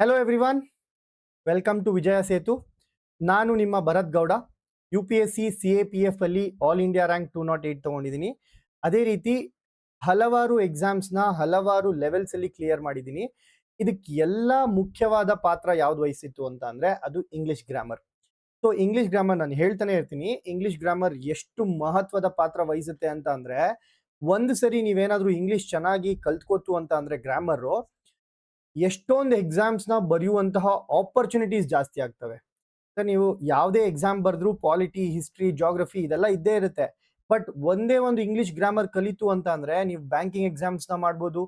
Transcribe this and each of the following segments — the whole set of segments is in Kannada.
Hello everyone, welcome to Vijaya Setu. ನಾನು ನಿಮ್ಮ Bharat Gowda. U P S C CAPF ಅಲ್ಲಿ ಆಲ್ ಇಂಡಿಯಾ ರ್ಯಾಂಕ್ 208 ತಗೊಂಡಿದ್ದೀನಿ. ಅದೇ ರೀತಿ ಹಲವಾರು ಎಕ್ಸಾಮ್ಸ್ನ ಹಲವಾರು ಲೆವೆಲ್ಸ್ ಅಲ್ಲಿ ಕ್ಲಿಯರ್ ಮಾಡಿದ್ದೀನಿ. ಇದಕ್ಕೆ ಎಲ್ಲ ಮುಖ್ಯವಾದ ಪಾತ್ರ ಯಾವ್ದು ವಹಿಸಿತ್ತು ಅಂತ ಅಂದ್ರೆ ಅದು English grammar. So English grammar ನಾನು ಹೇಳ್ತಾನೆ ಇರ್ತೀನಿ, ಇಂಗ್ಲಿಷ್ ಗ್ರಾಮರ್ ಎಷ್ಟು ಮಹತ್ವದ ಪಾತ್ರ ವಹಿಸುತ್ತೆ ಅಂತ ಅಂದ್ರೆ, ಒಂದು ಸರಿ ನೀವೇನಾದ್ರೂ ಇಂಗ್ಲಿಷ್ ಚೆನ್ನಾಗಿ ಕಲ್ತ್ಕೋತು ಅಂತ ಅಂದ್ರೆ ಗ್ರಾಮರ್, ಎಷ್ಟೊಂದು ಎಕ್ಸಾಮ್ಸ್ನ ಬರೆಯುವಂತಹ ಆಪರ್ಚುನಿಟೀಸ್ ಜಾಸ್ತಿ ಆಗ್ತವೆ. ನೀವು ಯಾವುದೇ ಎಕ್ಸಾಮ್ ಬರೆದ್ರು ಪಾಲಿಟಿ, ಹಿಸ್ಟ್ರಿ, ಜಾಗ್ರಫಿ ಇದೆಲ್ಲ ಇದ್ದೇ ಇರುತ್ತೆ. ಬಟ್ ಒಂದೇ ಒಂದು ಇಂಗ್ಲಿಷ್ ಗ್ರಾಮರ್ ಕಲಿತು ಅಂತ ಅಂದ್ರೆ ನೀವು ಬ್ಯಾಂಕಿಂಗ್ ಎಕ್ಸಾಮ್ಸ್ನ ಮಾಡ್ಬೋದು,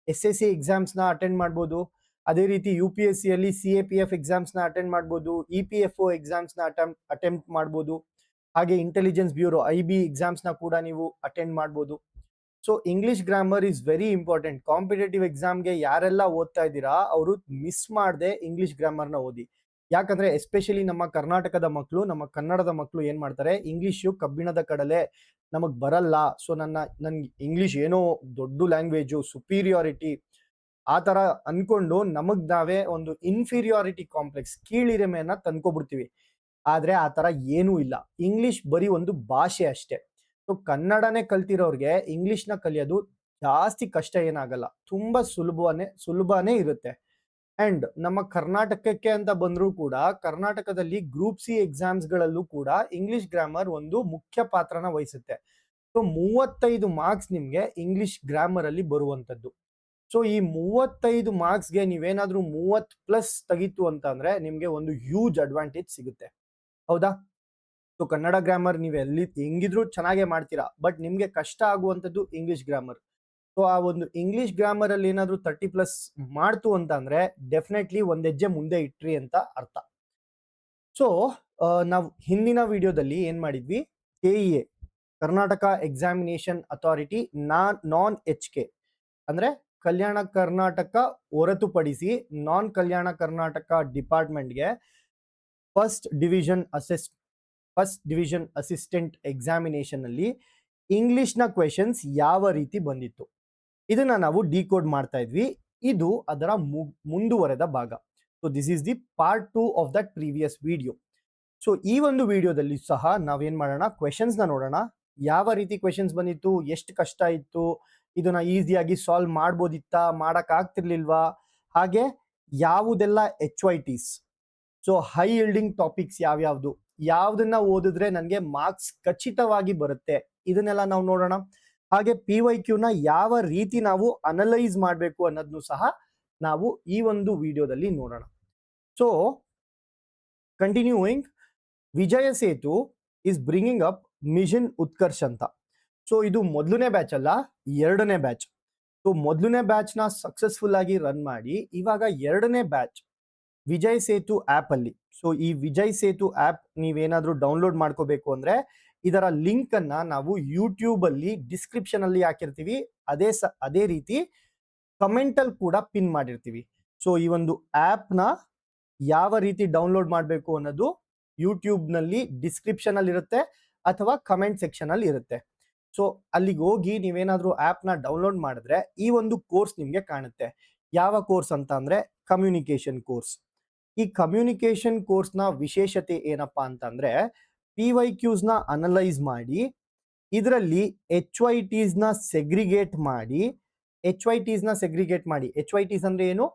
SSC ಎಕ್ಸಾಮ್ಸ್ನ ಅಟೆಂಡ್ ಮಾಡ್ಬೋದು, ಅದೇ ರೀತಿ UPSC ಅಲ್ಲಿ CAPF ಎಕ್ಸಾಮ್ಸ್ನ ಅಟೆಂಡ್ ಮಾಡ್ಬೋದು, EPFO ಎಕ್ಸಾಮ್ಸ್ನ ಅಟೆಂಪ್ಟ್ ಮಾಡ್ಬೋದು, ಹಾಗೆ ಇಂಟೆಲಿಜೆನ್ಸ್ ಬ್ಯೂರೋ IB ಎಕ್ಸಾಮ್ಸ್ನ ಕೂಡ ನೀವು ಅಟೆಂಡ್ ಮಾಡ್ಬೋದು. So English grammar is very important. Competitive ಎಕ್ಸಾಮ್ಗೆ ಯಾರೆಲ್ಲ ಓದ್ತಾ ಇದ್ದೀರಾ ಅವರು ಮಿಸ್ ಮಾಡದೆ ಇಂಗ್ಲಿಷ್ ಗ್ರಾಮರ್ನ ಓದಿ. ಯಾಕಂದ್ರೆ ಎಸ್ಪೆಷಲಿ ನಮ್ಮ ಕರ್ನಾಟಕದ ಮಕ್ಕಳು, ನಮ್ಮ ಕನ್ನಡದ ಮಕ್ಕಳು ಏನ್ ಮಾಡ್ತಾರೆ, ಇಂಗ್ಲಿಷು ಕಬ್ಬಿಣದ ಕಡಲೆ, ನಮಗ್ ಬರಲ್ಲ, ಸೊ ನನ್ಗೆ ಇಂಗ್ಲಿಷ್ ಏನೋ ದೊಡ್ಡ ಲ್ಯಾಂಗ್ವೇಜು, ಸುಪೀರಿಯಾರಿಟಿ ಆ ತರ ಅನ್ಕೊಂಡು ನಮಗ್ ನಾವೇ ಒಂದು ಇನ್ಫೀರಿಯಾರಿಟಿ ಕಾಂಪ್ಲೆಕ್ಸ್, ಕೀಳಿರಿಮೆಯನ್ನ ತಂದ್ಕೊಬಿಡ್ತೀವಿ. ಆದ್ರೆ ಆ ತರ ಏನೂ ಇಲ್ಲ. ಇಂಗ್ಲಿಷ್ ಬರೀ ಒಂದು ಭಾಷೆ ಅಷ್ಟೇ. ಸೊ ಕನ್ನಡನೇ ಕಲ್ತಿರೋರ್ಗೆ ಇಂಗ್ಲಿಷ್ನ ಕಲಿಯೋದು ಜಾಸ್ತಿ ಕಷ್ಟ ಏನಾಗಲ್ಲ, ತುಂಬಾ ಸುಲಭನೇ ಇರುತ್ತೆ. ಅಂಡ್ ನಮ್ಮ ಕರ್ನಾಟಕಕ್ಕೆ ಅಂತ ಬಂದರೂ ಕೂಡ ಕರ್ನಾಟಕದಲ್ಲಿ ಗ್ರೂಪ್ ಸಿ ಎಕ್ಸಾಮ್ಸ್ ಗಳಲ್ಲೂ ಕೂಡ ಇಂಗ್ಲಿಷ್ ಗ್ರಾಮರ್ ಒಂದು ಮುಖ್ಯ ಪಾತ್ರನ ವಹಿಸುತ್ತೆ. ಸೊ 35 ಮಾರ್ಕ್ಸ್ ನಿಮ್ಗೆ ಇಂಗ್ಲಿಷ್ ಗ್ರಾಮರ್ ಅಲ್ಲಿ ಬರುವಂತದ್ದು. ಸೊ ಈ 35 ಮಾರ್ಕ್ಸ್ಗೆ ನೀವೇನಾದ್ರೂ 30+ ತೆಗಿತು ಅಂತ ಅಂದ್ರೆ ನಿಮ್ಗೆ ಒಂದು ಹ್ಯೂಜ್ ಅಡ್ವಾಂಟೇಜ್ ಸಿಗುತ್ತೆ. ಹೌದಾ? ಸೊ ಕನ್ನಡ ಗ್ರಾಮರ್ ನೀವು ಎಲ್ಲಿ ಹೆಂಗಿದ್ರು ಚೆನ್ನಾಗೇ ಮಾಡ್ತೀರಾ, ಬಟ್ ನಿಮ್ಗೆ ಕಷ್ಟ ಆಗುವಂಥದ್ದು ಇಂಗ್ಲಿಷ್ ಗ್ರಾಮರ್. ಸೊ ಆ ಒಂದು ಇಂಗ್ಲಿಷ್ ಗ್ರಾಮರ್ ಅಲ್ಲಿ ಏನಾದ್ರೂ 30+ ಮಾಡ್ತು ಅಂತ ಅಂದ್ರೆ ಡೆಫಿನೆಟ್ಲಿ ಒಂದ್ ಹೆಜ್ಜೆ ಮುಂದೆ ಇಟ್ರಿ ಅಂತ ಅರ್ಥ. ಸೊ ನಾವು ಹಿಂದಿನ ವಿಡಿಯೋದಲ್ಲಿ ಏನ್ ಮಾಡಿದ್ವಿ, KEA Karnataka examination authority non HK ಅಂದ್ರೆ ಕಲ್ಯಾಣ ಕರ್ನಾಟಕ ಹೊರತುಪಡಿಸಿ ನಾನ್ ಕಲ್ಯಾಣ ಕರ್ನಾಟಕ ಡಿಪಾರ್ಟ್ಮೆಂಟ್ಗೆ ಫಸ್ಟ್ ಡಿವಿಷನ್ ಅಸಿಸ್ಟೆಂಟ್ ಎಕ್ಸಾಮಿನೇಷನ್ ಅಲ್ಲಿ ಇಂಗ್ಲಿಷ್ನ ಕ್ವೆಶನ್ಸ್ ಯಾವ ರೀತಿ ಬಂದಿತ್ತು ಇದನ್ನ ನಾವು ಡಿಕೋಡ್ ಮಾಡ್ತಾ ಇದ್ವಿ. ಇದು ಅದರ ಮುಂದುವರೆದ ಭಾಗ. So this is the part 2 of that previous video. So ಈ ಒಂದು ವಿಡಿಯೋದಲ್ಲಿ ಸಹ ನಾವೇನ್ ಮಾಡೋಣ, ಕ್ವೆಶನ್ಸ್ ನ ನೋಡೋಣ. ಯಾವ ರೀತಿ ಕ್ವೆಶನ್ಸ್ ಬಂದಿತ್ತು, ಎಷ್ಟು ಕಷ್ಟ ಇತ್ತು, ಇದನ್ನ ಈಸಿಯಾಗಿ ಸಾಲ್ವ್ ಮಾಡ್ಬೋದಿತ್ತಾ, ಮಾಡಕ್ ಆಗ್ತಿರ್ಲಿಲ್ವಾ, ಹಾಗೆ ಯಾವುದೆಲ್ಲ HYTs, so high yielding topics ಯಾವ್ಯಾವ್ದು, ಯಾವ್ದನ್ನ ಓದಿದ್ರೆ ನನಗೆ ಮಾರ್ಕ್ಸ್ ಖಚಿತವಾಗಿ ಬರುತ್ತೆ, ಇದನ್ನೆಲ್ಲ ನಾವು ನೋಡೋಣ. ಹಾಗೆ PYQ ನ ಯಾವ ರೀತಿ ನಾವು ಅನಲೈಸ್ ಮಾಡಬೇಕು ಅನ್ನೋದನ್ನು ಸಹ ನಾವು ಈ ಒಂದು ವಿಡಿಯೋದಲ್ಲಿ ನೋಡೋಣ. So continuing, Vijaya Setu is bringing up mission Utkarsh ಅಂತ. ಸೊ ಇದು ಮೊದಲನೇ ಬ್ಯಾಚ್ ಅಲ್ಲ, ಎರಡನೇ ಬ್ಯಾಚ್. ಸೊ ಮೊದಲನೇ ಬ್ಯಾಚ್ ನ ಸಕ್ಸಸ್ಫುಲ್ ಆಗಿ ರನ್ ಮಾಡಿ ಇವಾಗ ಎರಡನೇ ಬ್ಯಾಚ್ ವಿಜಯ್ ಸೇತು ಆಪ್ ಅಲ್ಲಿ. ಸೊ ಈ ವಿಜಯ್ ಸೇತು ಆಪ್ ನೀವೇನಾದ್ರೂ ಡೌನ್ಲೋಡ್ ಮಾಡ್ಕೋಬೇಕು ಅಂದ್ರೆ ಇದರ ಲಿಂಕ್ ಅನ್ನ ನಾವು ಯೂಟ್ಯೂಬ್ ಅಲ್ಲಿ ಡಿಸ್ಕ್ರಿಪ್ಷನ್ ಅಲ್ಲಿ ಹಾಕಿರ್ತೀವಿ, ಅದೇ ರೀತಿ ಕಮೆಂಟ್ ಅಲ್ಲಿ ಕೂಡ ಪಿನ್ ಮಾಡಿರ್ತೀವಿ. ಸೊ ಈ ಒಂದು ಆಪ್ ನ ಯಾವ ರೀತಿ ಡೌನ್ಲೋಡ್ ಮಾಡಬೇಕು ಅನ್ನೋದು ಯೂಟ್ಯೂಬ್ ನಲ್ಲಿ ಡಿಸ್ಕ್ರಿಪ್ಷನ್ ಅಲ್ಲಿ ಇರುತ್ತೆ ಅಥವಾ ಕಮೆಂಟ್ ಸೆಕ್ಷನ್ ಅಲ್ಲಿ ಇರುತ್ತೆ. ಸೊ ಅಲ್ಲಿಗೆ ಹೋಗಿ ನೀವೇನಾದ್ರೂ ಆಪ್ ನ ಡೌನ್ಲೋಡ್ ಮಾಡಿದ್ರೆ ಈ ಒಂದು ಕೋರ್ಸ್ ನಿಮ್ಗೆ ಕಾಣುತ್ತೆ. ಯಾವ ಕೋರ್ಸ್ ಅಂತ ಅಂದ್ರೆ ಕಮ್ಯುನಿಕೇಶನ್ ಕೋರ್ಸ್. ಈ ಕಮ್ಯುನಿಕೇಶನ್ ಕೋರ್ಸ್ ನ ವಿಶೇಷತೆ ಏನಪ್ಪಾ ಅಂತಂದ್ರೆ, PYQs ನ ಅನಲೈಸ್ ಮಾಡಿ ಇದರಲ್ಲಿ HYTs ನ ಸೆಗ್ರಿಗೇಟ್ ಮಾಡಿ, HYTs ಅಂದ್ರೆ ಏನು,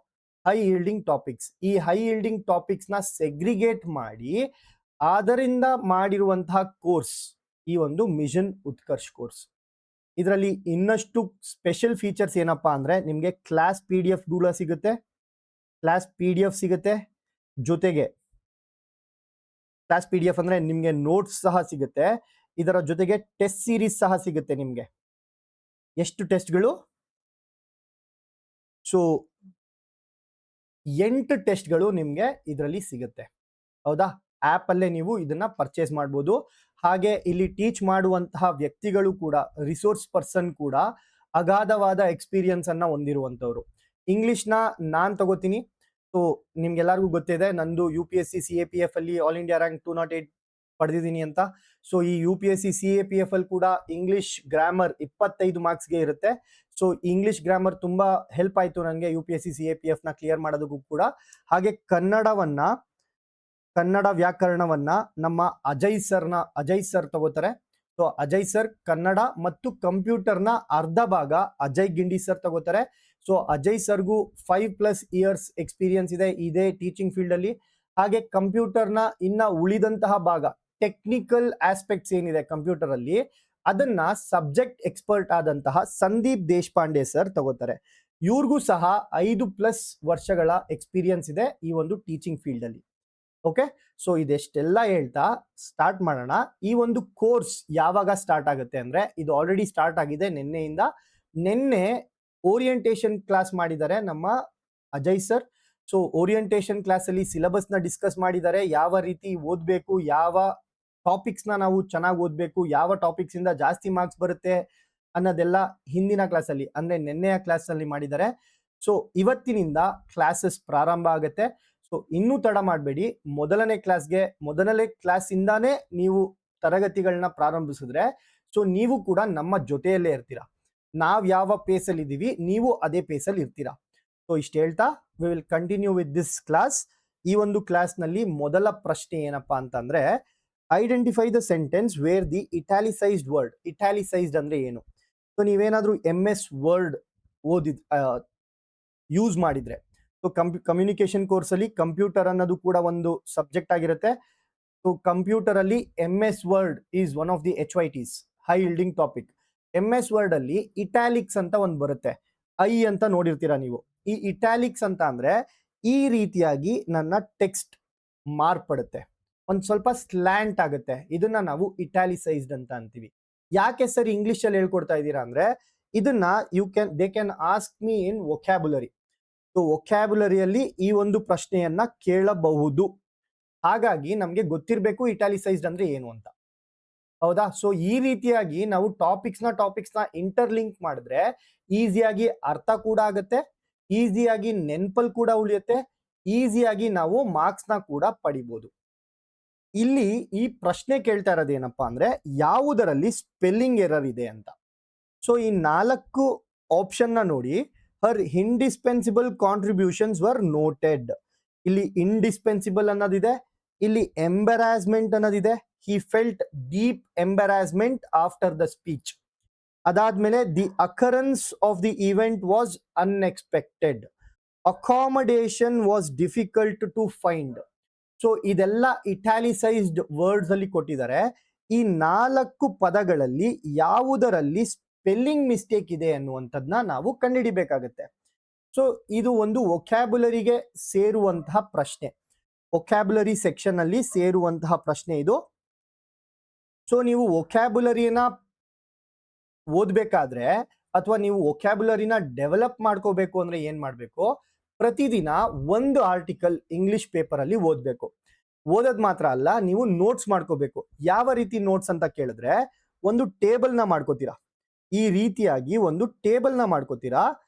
ಹೈ ಈಲ್ಡಿಂಗ್ ಟಾಪಿಕ್ಸ್. ಈ ಹೈ ಈಲ್ಡಿಂಗ್ ಟಾಪಿಕ್ಸ್ ನ ಸೆಗ್ರಿಗೇಟ್ ಮಾಡಿ ಅದರಿಂದ ಮಾಡಿರುವಂತಹ ಕೋರ್ಸ್ ಈ ಒಂದು ಮಿಷನ್ ಉತ್ಕರ್ಷ್ ಕೋರ್ಸ್. ಇದರಲ್ಲಿ ಇನ್ನಷ್ಟು ಸ್ಪೆಷಲ್ ಫೀಚರ್ಸ್ ಏನಪ್ಪಾ ಅಂದ್ರೆ, ನಿಮ್ಗೆ ಕ್ಲಾಸ್ PDF ಸಿಗುತ್ತೆ, ಜೊತೆಗೆ ಕ್ಲಾಸ್ PDF ಅಂದ್ರೆ ನಿಮ್ಗೆ ನೋಟ್ಸ್ ಸಹ ಸಿಗುತ್ತೆ. ಇದರ ಜೊತೆಗೆ ಟೆಸ್ಟ್ ಸೀರೀಸ್ ಸಹ ಸಿಗುತ್ತೆ ನಿಮ್ಗೆ. ಎಷ್ಟು ಟೆಸ್ಟ್ಗಳು? ಸೊ 8 ಟೆಸ್ಟ್ಗಳು ನಿಮ್ಗೆ ಇದರಲ್ಲಿ ಸಿಗುತ್ತೆ. ಹೌದಾ? ಆಪ್ ಅಲ್ಲೇ ನೀವು ಇದನ್ನ ಪರ್ಚೇಸ್ ಮಾಡಬಹುದು. ಹಾಗೆ ಇಲ್ಲಿ ಟೀಚ್ ಮಾಡುವಂತಹ ವ್ಯಕ್ತಿಗಳು ಕೂಡ, ರಿಸೋರ್ಸ್ ಪರ್ಸನ್ ಕೂಡ ಅಗಾಧವಾದ ಎಕ್ಸ್ಪೀರಿಯನ್ಸ್ ಅನ್ನ ಹೊಂದಿರುವಂತವ್ರು. ಇಂಗ್ಲಿಷ್ನ ನಾನ್ ತಗೋತೀನಿ. ಸೊ ನಿಮ್ಗೆಲ್ಲರಿಗೂ ಗೊತ್ತಿದೆ ನಂದು UPSC CAPF ಅಲ್ಲಿ ಆಲ್ ಇಂಡಿಯಾ ರ್ಯಾಂಕ್ 208 ಪಡೆದಿದ್ದೀನಿ ಅಂತ. ಸೊ ಈ UPSC CAPF ಅಲ್ಲಿ ಕೂಡ ಇಂಗ್ಲಿಷ್ ಗ್ರಾಮರ್ 25 ಮಾರ್ಕ್ಸ್ಗೆ ಇರುತ್ತೆ. ಸೊ ಇಂಗ್ಲಿಷ್ ಗ್ರಾಮರ್ ತುಂಬಾ ಹೆಲ್ಪ್ ಆಯ್ತು ನನಗೆ UPSC CAPF ನ ಕ್ಲಿಯರ್ ಮಾಡೋದಕ್ಕೂ ಕೂಡ. ಹಾಗೆ ಕನ್ನಡ ವ್ಯಾಕರಣವನ್ನ ನಮ್ಮ ಅಜಯ್ ಸರ್ ತಗೋತಾರೆ. ಸೊ ಅಜಯ್ ಸರ್ ಕನ್ನಡ ಮತ್ತು ಕಂಪ್ಯೂಟರ್ನ ಅರ್ಧ ಭಾಗ ಅಜಯ್ ಗಿಂಡಿ ಸರ್ ತಗೋತಾರೆ. ಸೊ ಅಜಯ್ ಸರ್ಗೂ 5+ ಇಯರ್ಸ್ ಎಕ್ಸ್ಪೀರಿಯನ್ಸ್ ಇದೆ ಇದೇ ಟೀಚಿಂಗ್ ಫೀಲ್ಡ್ ಅಲ್ಲಿ. ಹಾಗೆ ಕಂಪ್ಯೂಟರ್ನ ಇನ್ನ ಉಳಿದಂತಹ ಭಾಗ ಟೆಕ್ನಿಕಲ್ ಆಸ್ಪೆಕ್ಟ್ಸ್ ಏನಿದೆ ಕಂಪ್ಯೂಟರ್ ಅಲ್ಲಿ ಅದನ್ನ ಸಬ್ಜೆಕ್ಟ್ ಎಕ್ಸ್ಪರ್ಟ್ ಆದಂತಹ ಸಂದೀಪ್ ದೇಶಪಾಂಡೆ ಸರ್ ತಗೋತಾರೆ. ಇವ್ರಿಗೂ ಸಹ 5+ ವರ್ಷಗಳ ಎಕ್ಸ್ಪೀರಿಯನ್ಸ್ ಇದೆ ಈ ಒಂದು ಟೀಚಿಂಗ್ ಫೀಲ್ಡ್ ಅಲ್ಲಿ. ಓಕೆ, ಸೊ ಇದೆಷ್ಟೆಲ್ಲ ಹೇಳ್ತಾ ಸ್ಟಾರ್ಟ್ ಮಾಡೋಣ. ಈ ಒಂದು ಕೋರ್ಸ್ ಯಾವಾಗ ಸ್ಟಾರ್ಟ್ ಆಗುತ್ತೆ ಅಂದ್ರೆ ಇದು ಆಲ್ರೆಡಿ ಸ್ಟಾರ್ಟ್ ಆಗಿದೆ ನಿನ್ನೆಯಿಂದ. ನಿನ್ನೆ ಓರಿಯಂಟೇಷನ್ ಕ್ಲಾಸ್ ಮಾಡಿದ್ದಾರೆ ನಮ್ಮ Ajay sir. So orientation class ಅಲ್ಲಿ ಸಿಲೆಬಸ್ ನ ಡಿಸ್ಕಸ್ ಮಾಡಿದ್ದಾರೆ, ಯಾವ ರೀತಿ ಓದ್ಬೇಕು, ಯಾವ ಟಾಪಿಕ್ಸ್ ನ ನಾವು ಚೆನ್ನಾಗಿ ಓದ್ಬೇಕು, ಯಾವ ಟಾಪಿಕ್ಸ್ ಇಂದ ಜಾಸ್ತಿ ಮಾರ್ಕ್ಸ್ ಬರುತ್ತೆ ಅನ್ನೋದೆಲ್ಲ ಹಿಂದಿನ ಕ್ಲಾಸ್ ಅಲ್ಲಿ ಅಂದ್ರೆ ನಿನ್ನೆಯ ಕ್ಲಾಸ್ ಅಲ್ಲಿ ಮಾಡಿದ್ದಾರೆ. ಸೊ ಇವತ್ತಿನಿಂದ ಕ್ಲಾಸಸ್ ಪ್ರಾರಂಭ ಆಗುತ್ತೆ. ಸೊ ಇನ್ನೂ ತಡ ಮಾಡಬೇಡಿ, ಮೊದಲನೇ ಕ್ಲಾಸ್ ಇಂದಾನೇ ನೀವು ತರಗತಿಗಳನ್ನ ಪ್ರಾರಂಭಿಸಿದ್ರೆ ಸೊ ನೀವು ಕೂಡ ನಮ್ಮ ಜೊತೆಯಲ್ಲೇ ಇರ್ತೀರಾ. ನಾವ್ ಯಾವ ಪೇಸಲ್ಲಿ ಇದ್ದೀವಿ ನೀವು ಅದೇ ಪೇಸಲ್ಲಿ ಇರ್ತೀರಾ. ಸೊ ಇಷ್ಟು ಹೇಳ್ತಾ we will continue with this class. ಈ ಒಂದು ಕ್ಲಾಸ್ ನಲ್ಲಿ ಮೊದಲ ಪ್ರಶ್ನೆ ಏನಪ್ಪಾ ಅಂತಂದ್ರೆ, identify the sentence where the italicised word. Italicised ಅಂದ್ರೆ ಏನು? ಸೊ ನೀವೇನಾದ್ರೂ MS ವರ್ಡ್ ಯೂಸ್ ಮಾಡಿದ್ರೆ, ಸೊ ಕಮ್ಯುನಿಕೇಶನ್ ಕೋರ್ಸ್ ಅಲ್ಲಿ ಕಂಪ್ಯೂಟರ್ ಅನ್ನೋದು ಕೂಡ ಒಂದು ಸಬ್ಜೆಕ್ಟ್ ಆಗಿರುತ್ತೆ. ಸೊ ಕಂಪ್ಯೂಟರ್ ಅಲ್ಲಿ MS word is one of the HYTs, high yielding topic. MS word ಅಲ್ಲಿ ಇಟಾಲಿಕ್ಸ್ ಅಂತ ಒಂದು ಬರುತ್ತೆ, ಐ ಅಂತ ನೋಡಿರ್ತೀರಾ ನೀವು. ಈ ಇಟಾಲಿಕ್ಸ್ ಅಂತ ಅಂದ್ರೆ ಈ ರೀತಿಯಾಗಿ ನನ್ನ ಟೆಕ್ಸ್ಟ್ ಮಾರ್ಪಡುತ್ತೆ, ಒಂದ್ ಸ್ವಲ್ಪ ಸ್ಲ್ಯಾಂಟ್ ಆಗುತ್ತೆ. ಇದನ್ನ ನಾವು ಇಟಾಲಿಸೈಸ್ಡ್ ಅಂತ ಅಂತೀವಿ. ಯಾಕೆ ಸರ್ ಇಂಗ್ಲಿಷ್ ಅಲ್ಲಿ ಹೇಳ್ಕೊಡ್ತಾ ಇದ್ದೀರಾ ಅಂದ್ರೆ, ಇದನ್ನ they can ask me in vocabulary. So ವೊಕ್ಯಾಬುಲರಿಯಲ್ಲಿ ಈ ಒಂದು ಪ್ರಶ್ನೆಯನ್ನ ಕೇಳಬಹುದು. ಹಾಗಾಗಿ ನಮ್ಗೆ ಗೊತ್ತಿರಬೇಕು ಇಟಾಲಿಸೈಸ್ಡ್ ಅಂದ್ರೆ ಏನು ಅಂತ, ಹೌದಾ? ಸೊ ಈ ರೀತಿಯಾಗಿ ನಾವು ಟಾಪಿಕ್ಸ್ ನ ಇಂಟರ್ಲಿಂಕ್ ಮಾಡಿದ್ರೆ ಈಸಿಯಾಗಿ ಅರ್ಥ ಕೂಡ ಆಗುತ್ತೆ, ಈಸಿಯಾಗಿ ನೆನ್ಪಲ್ ಕೂಡ ಉಳಿಯುತ್ತೆ, ಈಸಿಯಾಗಿ ನಾವು ಮಾರ್ಕ್ಸ್ ನ ಕೂಡ ಪಡಿಬಹುದು. ಇಲ್ಲಿ ಈ ಪ್ರಶ್ನೆ ಕೇಳ್ತಾ ಇರೋದು ಏನಪ್ಪಾ ಅಂದ್ರೆ, ಯಾವುದರಲ್ಲಿ ಸ್ಪೆಲ್ಲಿಂಗ್ ಎರರ್ ಇದೆ ಅಂತ. ಸೊ ಈ 4 ಆಪ್ಷನ್ ನ ನೋಡಿ. Her indispensable contributions were noted. ಇಲ್ಲಿ ಇಂಡಿಸ್ಪೆನ್ಸಿಬಲ್ ಅನ್ನೋದಿದೆ, ಇಲ್ಲಿ ಎಂಬರಾಸ್ಮೆಂಟ್ ಅನ್ನೋದಿದೆ. He felt deep embarrassment after the speech. ಅದಾದ್ಮೇಲೆ the occurrence of the event was unexpected. Accommodation was difficult to find. So ಇದೆಲ್ಲ ಇಟಾಲಿಸೈಸ್ಡ್ ವರ್ಡ್ಸ್ ಅಲ್ಲಿ ಕೊಟ್ಟಿದ್ದಾರೆ. ಈ 4 ಪದಗಳಲ್ಲಿ ಯಾವುದರಲ್ಲಿ ಸ್ಪೆಲ್ಲಿಂಗ್ ಮಿಸ್ಟೇಕ್ ಇದೆ ಅನ್ನುವಂಥದ್ನ ನಾವು ಕಂಡುಹಿಡಿಬೇಕಾಗುತ್ತೆ. ಸೊ ಇದು ಒಂದು ವೊಕ್ಯಾಬುಲರಿಗೆ ಸೇರುವಂತಹ ಪ್ರಶ್ನೆ, ವೊಕ್ಯಾಬುಲರಿ ಸೆಕ್ಷನ್ ಅಲ್ಲಿ ಸೇರುವಂತಹ ಪ್ರಶ್ನೆ ಇದು. ಸೊ ನೀವು ವೊಕ್ಯಾಬುಲರಿನ ಓದ್ಬೇಕಾದ್ರೆ ಅಥವಾ ನೀವು ವೊಕ್ಯಾಬುಲರಿನ ಡೆವಲಪ್ ಮಾಡ್ಕೋಬೇಕು ಅಂದ್ರೆ ಏನ್ ಮಾಡ್ಬೇಕು, ಪ್ರತಿದಿನ ಒಂದು ಆರ್ಟಿಕಲ್ ಇಂಗ್ಲಿಷ್ ಪೇಪರ್ ಅಲ್ಲಿ ಓದ್ಬೇಕು. ಓದೋದ್ ಮಾತ್ರ ಅಲ್ಲ, ನೀವು ನೋಟ್ಸ್ ಮಾಡ್ಕೋಬೇಕು. ಯಾವ ರೀತಿ ನೋಟ್ಸ್ ಅಂತ ಕೇಳಿದ್ರೆ, ಒಂದು ಟೇಬಲ್ ನ ಮಾಡ್ಕೋತೀರಾ. ಈ ರೀತಿಯಾಗಿ ಒಂದು ಟೇಬಲ್ ನ ಮಾಡ್ಕೋತೀರಾ.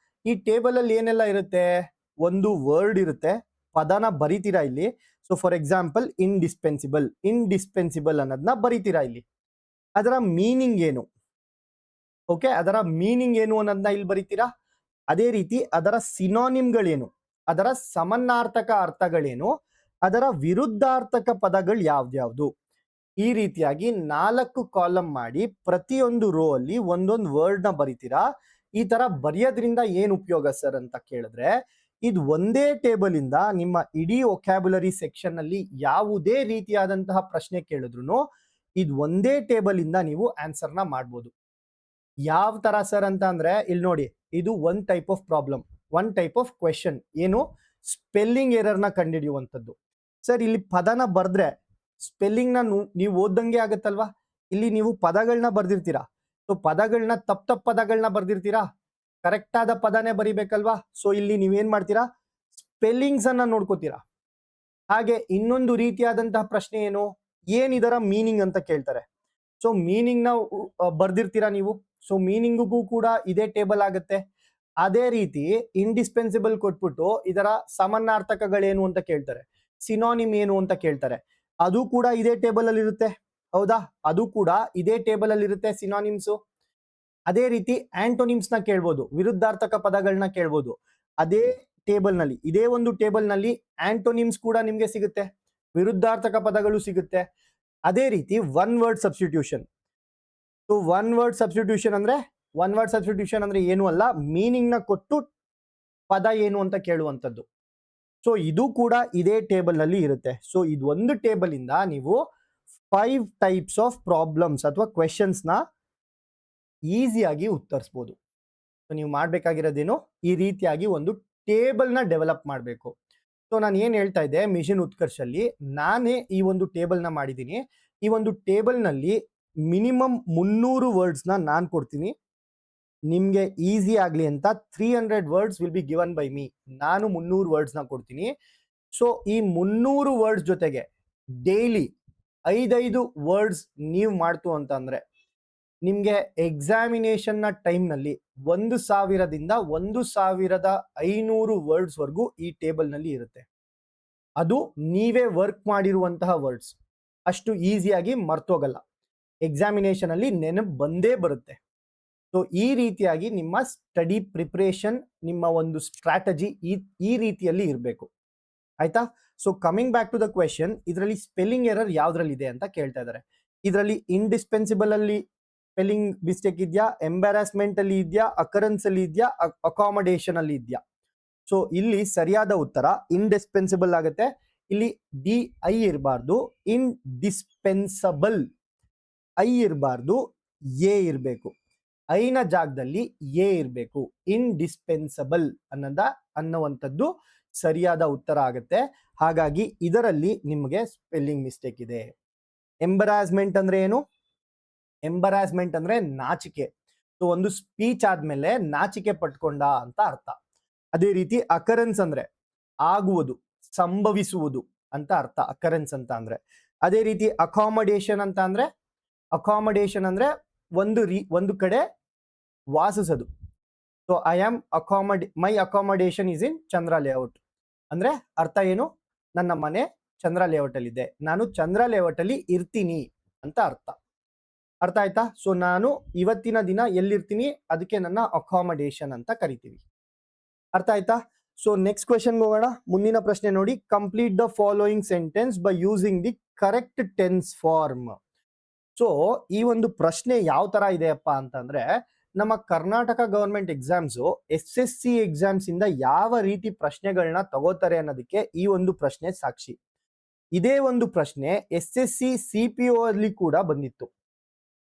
ಈ ಟೇಬಲ್ ಅಲ್ಲಿ ಏನೆಲ್ಲ ಇರುತ್ತೆ, ಒಂದು ವರ್ಡ್ ಇರುತ್ತೆ, ಪದನ ಬರಿತೀರಾ ಇಲ್ಲಿ. ಸೊ ಫಾರ್ ಎಕ್ಸಾಂಪಲ್ ಇಂಡಿಸ್ಪೆನ್ಸಿಬಲ್ ಅನ್ನೋದನ್ನ ಬರಿತೀರಾ ಇಲ್ಲಿ. ಅದರ ಮೀನಿಂಗ್ ಏನು, ಓಕೆ, ಅದರ ಮೀನಿಂಗ್ ಏನು ಅನ್ನೋದನ್ನ ಇಲ್ಲಿ ಬರಿತೀರಾ. ಅದೇ ರೀತಿ ಅದರ ಸಿನಾನಿಮ್ಗಳೇನು, ಅದರ ಸಮನಾರ್ಥಕ ಅರ್ಥಗಳೇನು, ಅದರ ವಿರುದ್ಧಾರ್ಥಕ ಪದಗಳು ಯಾವ್ದ್ಯಾವ್ದು. ಈ ರೀತಿಯಾಗಿ 4 ಕಾಲಮ್ ಮಾಡಿ ಪ್ರತಿಯೊಂದು ರೋ ಅಲ್ಲಿ ಒಂದೊಂದು ವರ್ಡ್ ನ ಬರಿತೀರಾ. ಈ ತರ ಬರೆಯೋದ್ರಿಂದ ಏನ್ ಉಪಯೋಗ ಸರ್ ಅಂತ ಕೇಳಿದ್ರೆ, ಇದು ಒಂದೇ ಟೇಬಲ್ ಇಂದ ನಿಮ್ಮ ಇಡೀ ವೊಕ್ಯಾಬುಲರಿ ಸೆಕ್ಷನ್ ಅಲ್ಲಿ ಯಾವುದೇ ರೀತಿಯಾದಂತಹ ಪ್ರಶ್ನೆ ಕೇಳಿದ್ರು ಇದು ಒಂದೇ ಟೇಬಲ್ ಇಂದ ನೀವು ಆನ್ಸರ್ ನ ಮಾಡ್ಬೋದು. ಯಾವ ತರ ಸರ್ ಅಂತ ಅಂದ್ರೆ, ಇಲ್ಲಿ ನೋಡಿ, ಇದು one type of problem, one type of question. ಏನು, ಸ್ಪೆಲ್ಲಿಂಗ್ ಎರರ್ ನ ಕಂಡುಹಿಡಿಯುವಂಥದ್ದು. ಸರ್ ಇಲ್ಲಿ ಪದನ ಬರ್ದ್ರೆ ಸ್ಪೆಲ್ಲಿಂಗ್ ನ ನೀವು ಓದ್ದಂಗೆ ಆಗತ್ತಲ್ವಾ. ಇಲ್ಲಿ ನೀವು ಪದಗಳನ್ನ ಬರ್ದಿರ್ತೀರಾ. ಸೊ ಪದಗಳನ್ನ ತಪ್ಪ ಪದಗಳನ್ನ ಬರ್ದಿರ್ತೀರಾ, ಕರೆಕ್ಟ್ ಆದ ಪದನೇ ಬರಿಬೇಕಲ್ವಾ. ಸೊ ಇಲ್ಲಿ ನೀವೇನ್ ಮಾಡ್ತೀರಾ, ಸ್ಪೆಲ್ಲಿಂಗ್ಸ್ ಅನ್ನ ನೋಡ್ಕೋತೀರಾ. ಹಾಗೆ ಇನ್ನೊಂದು ರೀತಿಯಾದಂತಹ ಪ್ರಶ್ನೆ ಏನು, ಏನಿದರ ಮೀನಿಂಗ್ ಅಂತ ಕೇಳ್ತಾರೆ. ಸೊ ಮೀನಿಂಗ್ ನ ಬರ್ದಿರ್ತೀರಾ ನೀವು. ಸೊ ಮೀನಿಂಗ್ಗೂ ಕೂಡ ಇದೇ ಟೇಬಲ್ ಆಗುತ್ತೆ. ಅದೇ ರೀತಿ ಇಂಡಿಸ್ಪೆನ್ಸಿಬಲ್ ಕೊಟ್ಬಿಟ್ಟು ಇದರ ಸಮನಾರ್ಥಕಗಳೇನು ಅಂತ ಕೇಳ್ತಾರೆ, ಸಿನಾನಿಮ್ ಏನು ಅಂತ ಕೇಳ್ತಾರೆ. ಅದು ಕೂಡ ಇದೇ ಟೇಬಲ್ ಅಲ್ಲಿ ಇರುತ್ತೆ, ಹೌದಾ? ಅದು ಕೂಡ ಇದೇ ಟೇಬಲ್ ಅಲ್ಲಿ ಇರುತ್ತೆ ಸಿನಾನಿಮ್ಸ್. ಅದೇ ರೀತಿ ಆಂಟೋನಿಮ್ಸ್ ನ ಕೇಳ್ಬೋದು, ವಿರುದ್ಧಾರ್ಥಕ ಪದಗಳನ್ನ ಕೇಳ್ಬೋದು. ಅದೇ ಟೇಬಲ್ ನಲ್ಲಿ, ಇದೇ ಒಂದು ಟೇಬಲ್ ನಲ್ಲಿ ಆಂಟೋನಿಮ್ಸ್ ಕೂಡ ನಿಮ್ಗೆ ಸಿಗುತ್ತೆ, ವಿರುದ್ಧಾರ್ಥಕ ಪದಗಳು ಸಿಗುತ್ತೆ. ಅದೇ ರೀತಿ one word substitution. So one word substitution ಅಂದ್ರೆ ಏನು ಅಲ್ಲ, ಮೀನಿಂಗ್ ನ ಕೊಟ್ಟು ಪದ ಏನು ಅಂತ ಕೇಳುವಂಥದ್ದು. ಸೊ ಇದು ಕೂಡ ಇದೇ ಟೇಬಲ್ ನಲ್ಲಿ ಇರುತ್ತೆ. ಸೊ ಇದು ಒಂದು ಟೇಬಲ್ ಇಂದ ನೀವು 5 ಟೈಪ್ಸ್ ಆಫ್ ಪ್ರಾಬ್ಲಮ್ಸ್ ಅಥವಾ ಕ್ವೆಶನ್ಸ್ ನ ಈಸಿಯಾಗಿ ಉತ್ತರಿಸಬಹುದು. ನೀವು ಮಾಡಬೇಕಾಗಿರೋದೇನು, ಈ ರೀತಿಯಾಗಿ ಒಂದು ಟೇಬಲ್ ನ ಡೆವಲಪ್ ಮಾಡಬೇಕು. ಸೊ ನಾನು ಏನ್ ಹೇಳ್ತಾ ಇದ್ದೆ, ಮಿಷನ್ ಉತ್ಕರ್ಷಲ್ಲಿ ನಾನೇ ಈ ಒಂದು ಟೇಬಲ್ ನ ಮಾಡಿದ್ದೀನಿ. ಈ ಒಂದು ಟೇಬಲ್ ನಲ್ಲಿ ಮಿನಿಮಮ್ 300 ವರ್ಡ್ಸ್ ನ ನಾನು ಕೊಡ್ತೀನಿ. ನಿಮ್ಗೆ ಈಸಿ ಆಗ್ಲಿ ಅಂತ 300 words will be given by me. ನಾನು 300 ವರ್ಡ್ಸ್ ನ ಕೊಡ್ತೀನಿ. ಸೊ ಈ 300 ವರ್ಡ್ಸ್ ಜೊತೆಗೆ ಡೈಲಿ 5 ವರ್ಡ್ಸ್ ನೀವು ಮಾಡ್ತು ಅಂತಂದ್ರೆ ನಿಮ್ಗೆ ಎಕ್ಸಾಮಿನೇಷನ್ ನ ಟೈಮ್ ನಲ್ಲಿ 1000ದಿಂದ 1500 ವರ್ಡ್ಸ್ ವರೆಗೂ ಈ ಟೇಬಲ್ ನಲ್ಲಿ ಇರುತ್ತೆ. ಅದು ನೀವೇ ವರ್ಕ್ ಮಾಡಿರುವಂತಹ ವರ್ಡ್ಸ್, ಅಷ್ಟು ಈಸಿಯಾಗಿ ಮರ್ತೋಗಲ್ಲ, ಎಕ್ಸಾಮಿನೇಷನ್ ಅಲ್ಲಿ ನೆನಪು ಬಂದೇ ಬರುತ್ತೆ. ಸೊ ಈ ರೀತಿಯಾಗಿ ನಿಮ್ಮ ಸ್ಟಡಿ ಪ್ರಿಪರೇಷನ್, ನಿಮ್ಮ ಒಂದು ಸ್ಟ್ರಾಟಜಿ ಈ ರೀತಿಯಲ್ಲಿ ಇರಬೇಕು. ಆಯ್ತಾ? So coming back to the question, ಇದರಲ್ಲಿ ಸ್ಪೆಲ್ಲಿಂಗ್ ಎರರ್ ಯಾವ್ದ್ರಲ್ಲಿ ಇದೆ ಅಂತ ಕೇಳ್ತಾ ಇದ್ದಾರೆ. ಇದರಲ್ಲಿ ಇಂಡಿಸ್ಪೆನ್ಸಿಬಲ್ ಅಲ್ಲಿ ಸ್ಪೆಲ್ಲಿಂಗ್ ಮಿಸ್ಟೇಕ್ ಇದೆಯಾ, ಎಂಬಾರಾಸ್ಮೆಂಟ್ ಅಲ್ಲಿ ಇದೆಯಾ, ಅಕರೆನ್ಸ್ ಅಲ್ಲಿ ಇದೆಯಾ, ಅಕಾಮಡೇಷನ್ ಅಲ್ಲಿ ಇದೆಯಾ? ಸೊ ಇಲ್ಲಿ ಸರಿಯಾದ ಉತ್ತರ ಇಂಡಿಸ್ಪೆನ್ಸಿಬಲ್ ಆಗುತ್ತೆ. ಇಲ್ಲಿ DI ಇರಬಾರ್ದು, ಇಂಡಿಸ್ಪೆನ್ಸಬಲ್. ಐ ಇರಬಾರ್ದು, ಎ ಇರಬೇಕು. ಐನ ಜಾಗದಲ್ಲಿ ಎ ಇರಬೇಕು. ಇಂಡಿಸ್ಪೆನ್ಸಬಲ್ ಅನ್ನುವಂಥದ್ದು ಸರಿಯಾದ ಉತ್ತರ ಆಗುತ್ತೆ. ಹಾಗಾಗಿ ಇದರಲ್ಲಿ ನಿಮಗೆ ಸ್ಪೆಲ್ಲಿಂಗ್ ಮಿಸ್ಟೇಕ್ ಇದೆ. ಎಂಬರಾಸ್ಮೆಂಟ್ ಅಂದ್ರೆ ಏನು? ಎಂಬರಾಸ್ಮೆಂಟ್ ಅಂದ್ರೆ ನಾಚಿಕೆ. ಸೊ ಒಂದು ಸ್ಪೀಚ್ ಆದ್ಮೇಲೆ ನಾಚಿಕೆ ಪಟ್ಕೊಂಡ ಅಂತ ಅರ್ಥ. ಅದೇ ರೀತಿ ಅಕರೆನ್ಸ್ ಅಂದ್ರೆ ಆಗುವುದು, ಸಂಭವಿಸುವುದು ಅಂತ ಅರ್ಥ ಅಕರೆನ್ಸ್ ಅಂತ ಅಂದ್ರೆ. ಅದೇ ರೀತಿ ಅಕಾಮಡೇಷನ್ ಅಂದ್ರೆ ಒಂದು ಕಡೆ ವಾಸಿಸೋದು. So my accommodation is in Chandra layout ಅಂದ್ರೆ ಅರ್ಥ ಏನು? ನನ್ನ ಮನೆ ಚಂದ್ರ ಲೇಔಟ್ ಅಲ್ಲಿ ಇದೆ, ನಾನು ಚಂದ್ರ ಲೇಔಟ್ ಅಲ್ಲಿ ಇರ್ತೀನಿ ಅಂತ ಅರ್ಥ. ಅರ್ಥ ಆಯ್ತಾ? ಸೊ ನಾನು ಇವತ್ತಿನ ದಿನ ಎಲ್ಲಿರ್ತೀನಿ ಅದಕ್ಕೆ ನನ್ನ ಅಕಾಮಡೇಷನ್ ಅಂತ ಕರಿತೀವಿ. ಅರ್ಥ ಆಯ್ತಾ? ಸೊ ನೆಕ್ಸ್ಟ್ ಕ್ವೆಶನ್ ಹೋಗೋಣ. ಮುಂದಿನ ಪ್ರಶ್ನೆ ನೋಡಿ, complete the following sentence by using the correct tense form. So ಈ ಒಂದು ಪ್ರಶ್ನೆ ಯಾವ ತರ ಇದೆಯಪ್ಪ ಅಂತಂದ್ರೆ, ನಮ್ಮ Karnataka government exams SSC exams ಇಂದ ಯಾವ ರೀತಿ ಪ್ರಶ್ನೆಗಳನ್ನ ತಗೋತಾರೆ ಅನ್ನೋದಕ್ಕೆ ಈ ಒಂದು ಪ್ರಶ್ನೆ ಸಾಕ್ಷಿ. ಇದೇ ಒಂದು ಪ್ರಶ್ನೆ SSC CPO ಅಲ್ಲಿ ಕೂಡ ಬಂದಿತ್ತು.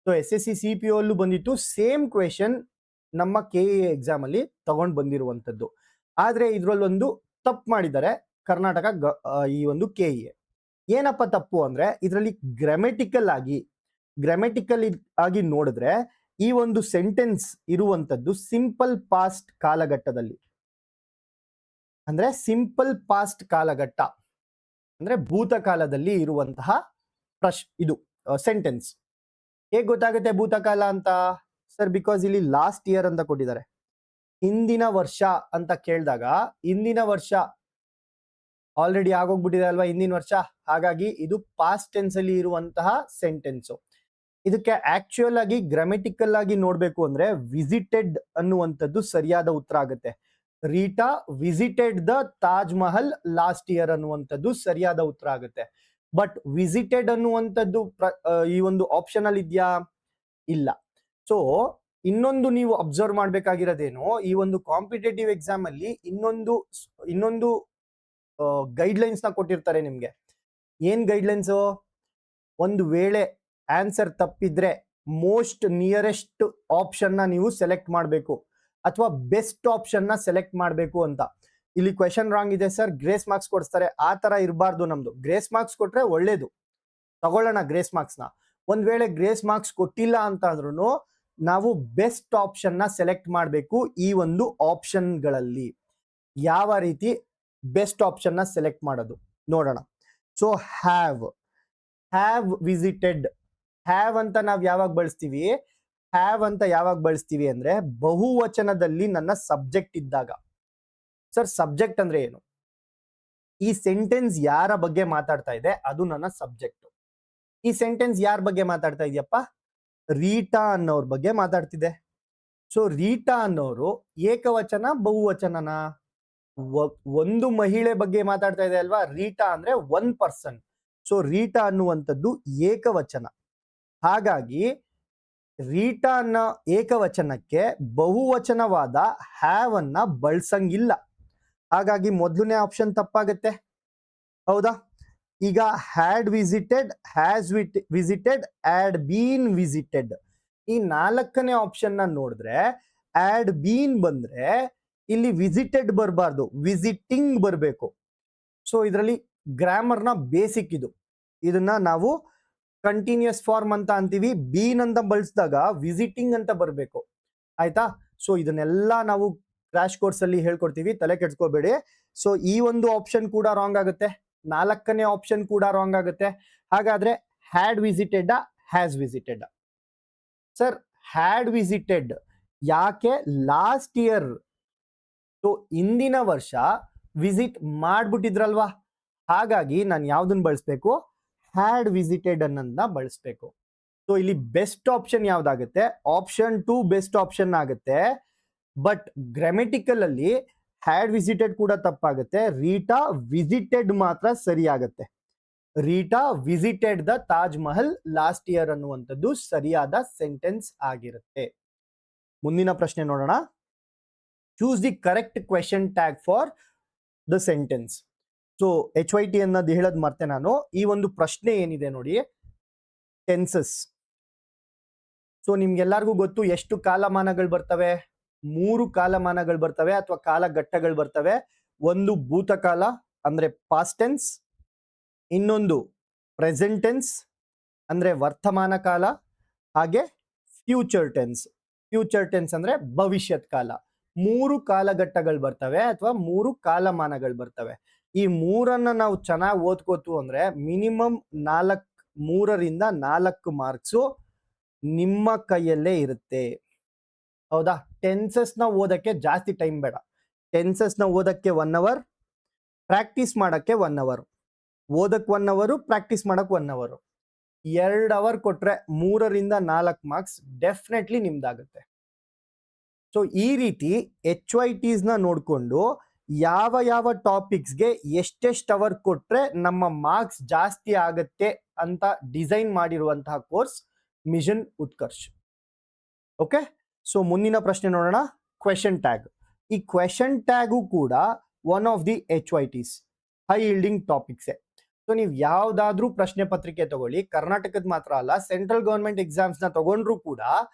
ಸೊ SSC CPO ಅಲ್ಲೂ ಬಂದಿತ್ತು. ಸೇಮ್ ಕ್ವೆಶನ್ ನಮ್ಮ KE ಎಕ್ಸಾಮ್ ಅಲ್ಲಿ ತಗೊಂಡ್ ಬಂದಿರುವಂತದ್ದು. ಆದ್ರೆ ಇದ್ರಲ್ಲೊಂದು ತಪ್ಪು ಮಾಡಿದ್ದಾರೆ ಕರ್ನಾಟಕ ಈ ಒಂದು KE. ಏನಪ್ಪ ತಪ್ಪು ಅಂದ್ರೆ, ಇದರಲ್ಲಿ ಗ್ರಾಮೆಟಿಕಲ್ ಆಗಿ ನೋಡಿದ್ರೆ ಈ ಒಂದು ಸೆಂಟೆನ್ಸ್ ಇರುವಂತದ್ದು ಸಿಂಪಲ್ ಪಾಸ್ಟ್ ಕಾಲಘಟ್ಟದಲ್ಲಿ. ಅಂದ್ರೆ ಸಿಂಪಲ್ ಪಾಸ್ಟ್ ಕಾಲಘಟ್ಟ ಅಂದ್ರೆ ಭೂತಕಾಲದಲ್ಲಿ ಇರುವಂತಹ ಇದು ಸೆಂಟೆನ್ಸ್. ಹೇಗೆ ಗೊತ್ತಾಗುತ್ತೆ ಭೂತಕಾಲ ಅಂತ? ಸರ್, ಬಿಕಾಸ್ ಇಲ್ಲಿ ಲಾಸ್ಟ್ ಇಯರ್ ಅಂತ ಕೊಟ್ಟಿದ್ದಾರೆ. ಹಿಂದಿನ ವರ್ಷ ಅಂತ ಕೇಳಿದಾಗ ಹಿಂದಿನ ವರ್ಷ ಆಲ್ರೆಡಿ ಆಗೋಗ್ಬಿಟ್ಟಿದೆ ಅಲ್ವಾ ಹಿಂದಿನ ವರ್ಷ, ಹಾಗಾಗಿ ಇದು ಪಾಸ್ಟ್ ಟೆನ್ಸ್ ಅಲ್ಲಿ ಇರುವಂತಹ ಸೆಂಟೆನ್ಸ್. ಇದಕ್ಕೆ ಆಕ್ಚುಯಲ್ ಆಗಿ ಗ್ರಾಮೆಟಿಕಲ್ ಆಗಿ ನೋಡ್ಬೇಕು ಅಂದ್ರೆ ವಿಸಿಟೆಡ್ ಅನ್ನುವಂಥದ್ದು ಸರಿಯಾದ ಉತ್ತರ ಆಗುತ್ತೆ. Rita visited the Taj Mahal last year ಅನ್ನುವಂಥದ್ದು ಸರಿಯಾದ ಉತ್ತರ ಆಗುತ್ತೆ. ಬಟ್ ವಿಸಿಟೆಡ್ ಅನ್ನುವಂಥದ್ದು ಈ ಒಂದು ಆಪ್ಷನ್ ಅಲ್ಲಿ ಇದೆಯಾ? ಇಲ್ಲ. ಸೊ ಇನ್ನೊಂದು ನೀವು ಅಬ್ಸರ್ವ್ ಮಾಡ್ಬೇಕಾಗಿರೋದೇನು, ಈ ಒಂದು ಕಾಂಪಿಟೇಟಿವ್ ಎಕ್ಸಾಮ್ ಅಲ್ಲಿ ಇನ್ನೊಂದು ಗೈಡ್ಲೈನ್ಸ್ ನ ಕೊಟ್ಟಿರ್ತಾರೆ ನಿಮ್ಗೆ. ಏನ್ ಗೈಡ್ಲೈನ್ಸ್? ಒಂದು ವೇಳೆ ಆನ್ಸರ್ ತಪ್ಪಿದ್ರೆ ಮೋಸ್ಟ್ ನಿಯರೆಸ್ಟ್ ಆಪ್ಷನ್ ನ ನೀವು ಸೆಲೆಕ್ಟ್ ಮಾಡಬೇಕು ಅಥವಾ ಬೆಸ್ಟ್ ಆಪ್ಷನ್ ನ ಸೆಲೆಕ್ಟ್ ಮಾಡಬೇಕು ಅಂತ. ಇಲ್ಲಿ ಕ್ವೆಶನ್ ರಾಂಗ್ ಇದೆ ಸರ್, ಗ್ರೇಸ್ ಮಾರ್ಕ್ಸ್ ಕೊಡ್ತಾರೆ. ಆ ತರ ಇರಬಾರ್ದು. ನಮ್ದು ಗ್ರೇಸ್ ಮಾರ್ಕ್ಸ್ ಕೊಟ್ರೆ ಒಳ್ಳೇದು, ತಗೊಳ್ಳೋಣ ಗ್ರೇಸ್ ಮಾರ್ಕ್ಸ್ ನ. ಒಂದ್ ವೇಳೆ ಗ್ರೇಸ್ ಮಾರ್ಕ್ಸ್ ಕೊಟ್ಟಿಲ್ಲ ಅಂತ ಅಂದ್ರೂ ನಾವು ಬೆಸ್ಟ್ ಆಪ್ಷನ್ ನ ಸೆಲೆಕ್ಟ್ ಮಾಡಬೇಕು. ಈ ಒಂದು ಆಪ್ಷನ್ ಗಳಲ್ಲಿ ಯಾವ ರೀತಿ ಬೆಸ್ಟ್ ಆಪ್ಷನ್ ನ ಸೆಲೆಕ್ಟ್ ಮಾಡೋದು ನೋಡೋಣ. So have visited. ಹ್ಯಾವ್ ಅಂತ ನಾವ್ ಯಾವಾಗ ಬಳಸ್ತೀವಿ ಅಂದ್ರೆ ಬಹುವಚನದಲ್ಲಿ ನನ್ನ ಸಬ್ಜೆಕ್ಟ್ ಇದ್ದಾಗ. ಸರ್, ಸಬ್ಜೆಕ್ಟ್ ಅಂದ್ರೆ ಏನು? ಈ ಸೆಂಟೆನ್ಸ್ ಯಾರ ಬಗ್ಗೆ ಮಾತಾಡ್ತಾ ಇದೆ ಅದು ನನ್ನ ಸಬ್ಜೆಕ್ಟ್. ಈ ಸೆಂಟೆನ್ಸ್ ಯಾರ ಬಗ್ಗೆ ಮಾತಾಡ್ತಾ ಇದೆಯಪ್ಪ? ರೀಟಾ ಅನ್ನೋರ್ ಬಗ್ಗೆ ಮಾತಾಡ್ತಿದೆ. ಸೊ ರೀಟಾ ಅನ್ನೋರು ಏಕವಚನ ಬಹುವಚನನ? ಒಂದು ಮಹಿಳೆ ಬಗ್ಗೆ ಮಾತಾಡ್ತಾ ಇದೆ ಅಲ್ವಾ, ರೀಟಾ ಅಂದ್ರೆ ಒನ್ ಪರ್ಸನ್. ಸೊ ರೀಟಾ ಅನ್ನುವಂಥದ್ದು ಏಕವಚನ. ಹಾಗಾಗಿ ರೀಟಾ ಅನ್ನೋ ಏಕವಚನಕ್ಕೆ ಬಹುವಚನವಾದ ಹ್ಯಾವ್ ಅನ್ನ ಬಳಸಂಗಿಲ್ಲ. ಹಾಗಾಗಿ ಮೊದಲನೇ ಆಪ್ಷನ್ ತಪ್ಪಾಗುತ್ತೆ. ಹೌದಾ? ಈಗ had visited, has visited, had been visited, ಈ ನಾಲ್ಕನೇ ಆಪ್ಷನ್ ನ ನೋಡಿದ್ರೆ ಹ್ಯಾಡ್ ಬೀನ್ ಬಂದ್ರೆ ಇಲ್ಲಿ ವಿಸಿಟೆಡ್ ಬರಬಾರ್ದು, ವಿಸಿಟಿಂಗ್ ಬರಬೇಕು. ಸೊ ಇದರಲ್ಲಿ ಗ್ರಾಮರ್ನ ಬೇಸಿಕ್ ಇದು. ಇದನ್ನ ನಾವು ಕಂಟಿನ್ಯೂಸ್ ಫಾರ್ಮ್ ಅಂತ ಅಂತೀವಿ. ಬೀನ್ ಅಂತ ಬಳಸಿದಾಗ ವಿಸಿಟಿಂಗ್ ಅಂತ ಬರಬೇಕು. ಆಯ್ತಾ? ಸೊ ಇದನ್ನೆಲ್ಲ ನಾವು ಕ್ರಾಶ್ ಕೋರ್ಸ್ ಅಲ್ಲಿ ಹೇಳ್ಕೊಡ್ತೀವಿ, ತಲೆ ಕೆಡ್ಸ್ಕೋಬೇಡಿ. ಸೊ ಈ ಒಂದು ಆಪ್ಷನ್ ಕೂಡ ರಾಂಗ್ ಆಗುತ್ತೆ, ನಾಲ್ಕನೇ ಆಪ್ಷನ್ ಕೂಡ ರಾಂಗ್ ಆಗುತ್ತೆ. ಹಾಗಾದ್ರೆ had visited, has visited? Sir had visited ಯಾಕೆ? ಲಾಸ್ಟ್ ಇಯರ್, ಸೊ ಇಂದಿನ ವರ್ಷ ವಿಸಿಟ್ ಮಾಡ್ಬಿಟ್ಟಿದ್ರಲ್ವಾ, ಹಾಗಾಗಿ ನಾನು ಯಾವ್ದನ್ನ ಬಳಸ್ಬೇಕು? ಹ್ಯಾಡ್ ವಿಸಿಟೆಡ್ ಅನ್ನೋದನ್ನ ಬಳಸ್ಬೇಕು. ಸೊ ಇಲ್ಲಿ ಬೆಸ್ಟ್ ಆಪ್ಷನ್ ಯಾವ್ದಾಗುತ್ತೆ? ಆಪ್ಷನ್ 2 ಬೆಸ್ಟ್ ಆಪ್ಷನ್ ಆಗುತ್ತೆ. ಬಟ್ ಗ್ರಾಮೆಟಿಕಲ್ ಅಲ್ಲಿ ಹ್ಯಾಡ್ ವಿಸಿಟೆಡ್ ಕೂಡ ತಪ್ಪಾಗುತ್ತೆ. ರೀಟಾ ವಿಸಿಟೆಡ್ ಮಾತ್ರ ಸರಿ ಆಗುತ್ತೆ. Rita visited the Taj Mahal last year ಅನ್ನುವಂಥದ್ದು ಸರಿಯಾದ ಸೆಂಟೆನ್ಸ್ ಆಗಿರುತ್ತೆ. ಮುಂದಿನ ಪ್ರಶ್ನೆ ನೋಡೋಣ. Choose the correct question tag for the sentence. So HYT ಅನ್ನೋದು ಹೇಳೋದು ಮರ್ತೆ ನಾನು. ಈ ಒಂದು ಪ್ರಶ್ನೆ ಏನಿದೆ ನೋಡಿ, ಟೆನ್ಸಸ್. ಸೊ ನಿಮ್ಗೆಲ್ಲರಿಗೂ ಗೊತ್ತು ಎಷ್ಟು ಕಾಲಮಾನಗಳು ಬರ್ತವೆ? 3 ಕಾಲಮಾನಗಳು ಬರ್ತವೆ ಅಥವಾ ಕಾಲಘಟ್ಟಗಳು ಬರ್ತವೆ. ಒಂದು ಭೂತಕಾಲ ಅಂದ್ರೆ ಪಾಸ್ಟ್ ಟೆನ್ಸ್, ಇನ್ನೊಂದು ಪ್ರೆಸೆಂಟ್ ಟೆನ್ಸ್ ಅಂದ್ರೆ ವರ್ತಮಾನ ಕಾಲ, ಹಾಗೆ ಫ್ಯೂಚರ್ ಟೆನ್ಸ್. ಫ್ಯೂಚರ್ ಟೆನ್ಸ್ ಅಂದ್ರೆ ಭವಿಷ್ಯತ್ ಕಾಲ. 3 ಕಾಲಘಟ್ಟಗಳು ಬರ್ತವೆ ಅಥವಾ 3 ಕಾಲಮಾನಗಳು ಬರ್ತವೆ. ಈ 3ಅನ್ನ ನಾವು ಚೆನ್ನಾಗಿ ಓದ್ಕೋತು ಅಂದ್ರೆ ಮಿನಿಮಮ್ 3ರಿಂದ 4 ಮಾರ್ಕ್ಸು ನಿಮ್ಮ ಕೈಯಲ್ಲೇ ಇರುತ್ತೆ. ಹೌದಾ? ಟೆನ್ಸಸ್ ನ ಓದಕ್ಕೆ ಜಾಸ್ತಿ ಟೈಮ್ ಬೇಡ. ಟೆನ್ಸಸ್ ನ ಓದಕ್ಕೆ 1 ಅವರ್, ಪ್ರಾಕ್ಟೀಸ್ ಮಾಡಕ್ಕೆ 1 ಅವರ್, ಓದಕ್ 1 ಅವರ್, ಪ್ರಾಕ್ಟೀಸ್ ಮಾಡಕ್ 1 ಅವರ್. 2 ಅವರ್ ಕೊಟ್ರೆ 3ರಿಂದ 4 ಮಾರ್ಕ್ಸ್ ಡೆಫಿನೆಟ್ಲಿ ನಿಮ್ದಾಗುತ್ತೆ. ಸೊ ಈ ರೀತಿ HYTs ನ ನೋಡ್ಕೊಂಡು ಯಾವ ಯಾವ ಟಾಪಿಕ್ಸ್ಗೆ ಎಷ್ಟೆಷ್ಟು ಅವರ್ ಕೊಟ್ರೆ ನಮ್ಮ ಮಾರ್ಕ್ಸ್ ಜಾಸ್ತಿ ಆಗತ್ತೆ ಅಂತ ಡಿಸೈನ್ ಮಾಡಿರುವಂತಹ course mission Utkarsh. Okay, so ಮುಂದಿನ ಪ್ರಶ್ನೆ ನೋಡೋಣ. Question tag. ಈ ಕ್ವೆಶನ್ ಟ್ಯಾಗು ಕೂಡ one of the HYTs, high yielding ಟಾಪಿಕ್ಸೇ. ಸೊ ನೀವು ಯಾವ್ದಾದ್ರೂ ಪ್ರಶ್ನೆ ಪತ್ರಿಕೆ ತಗೊಳ್ಳಿ, ಕರ್ನಾಟಕದ ಮಾತ್ರ ಅಲ್ಲ, ಸೆಂಟ್ರಲ್ ಗವರ್ಮೆಂಟ್ ಎಕ್ಸಾಮ್ಸ್ ನ ತಗೊಂಡ್ರು ಕೂಡ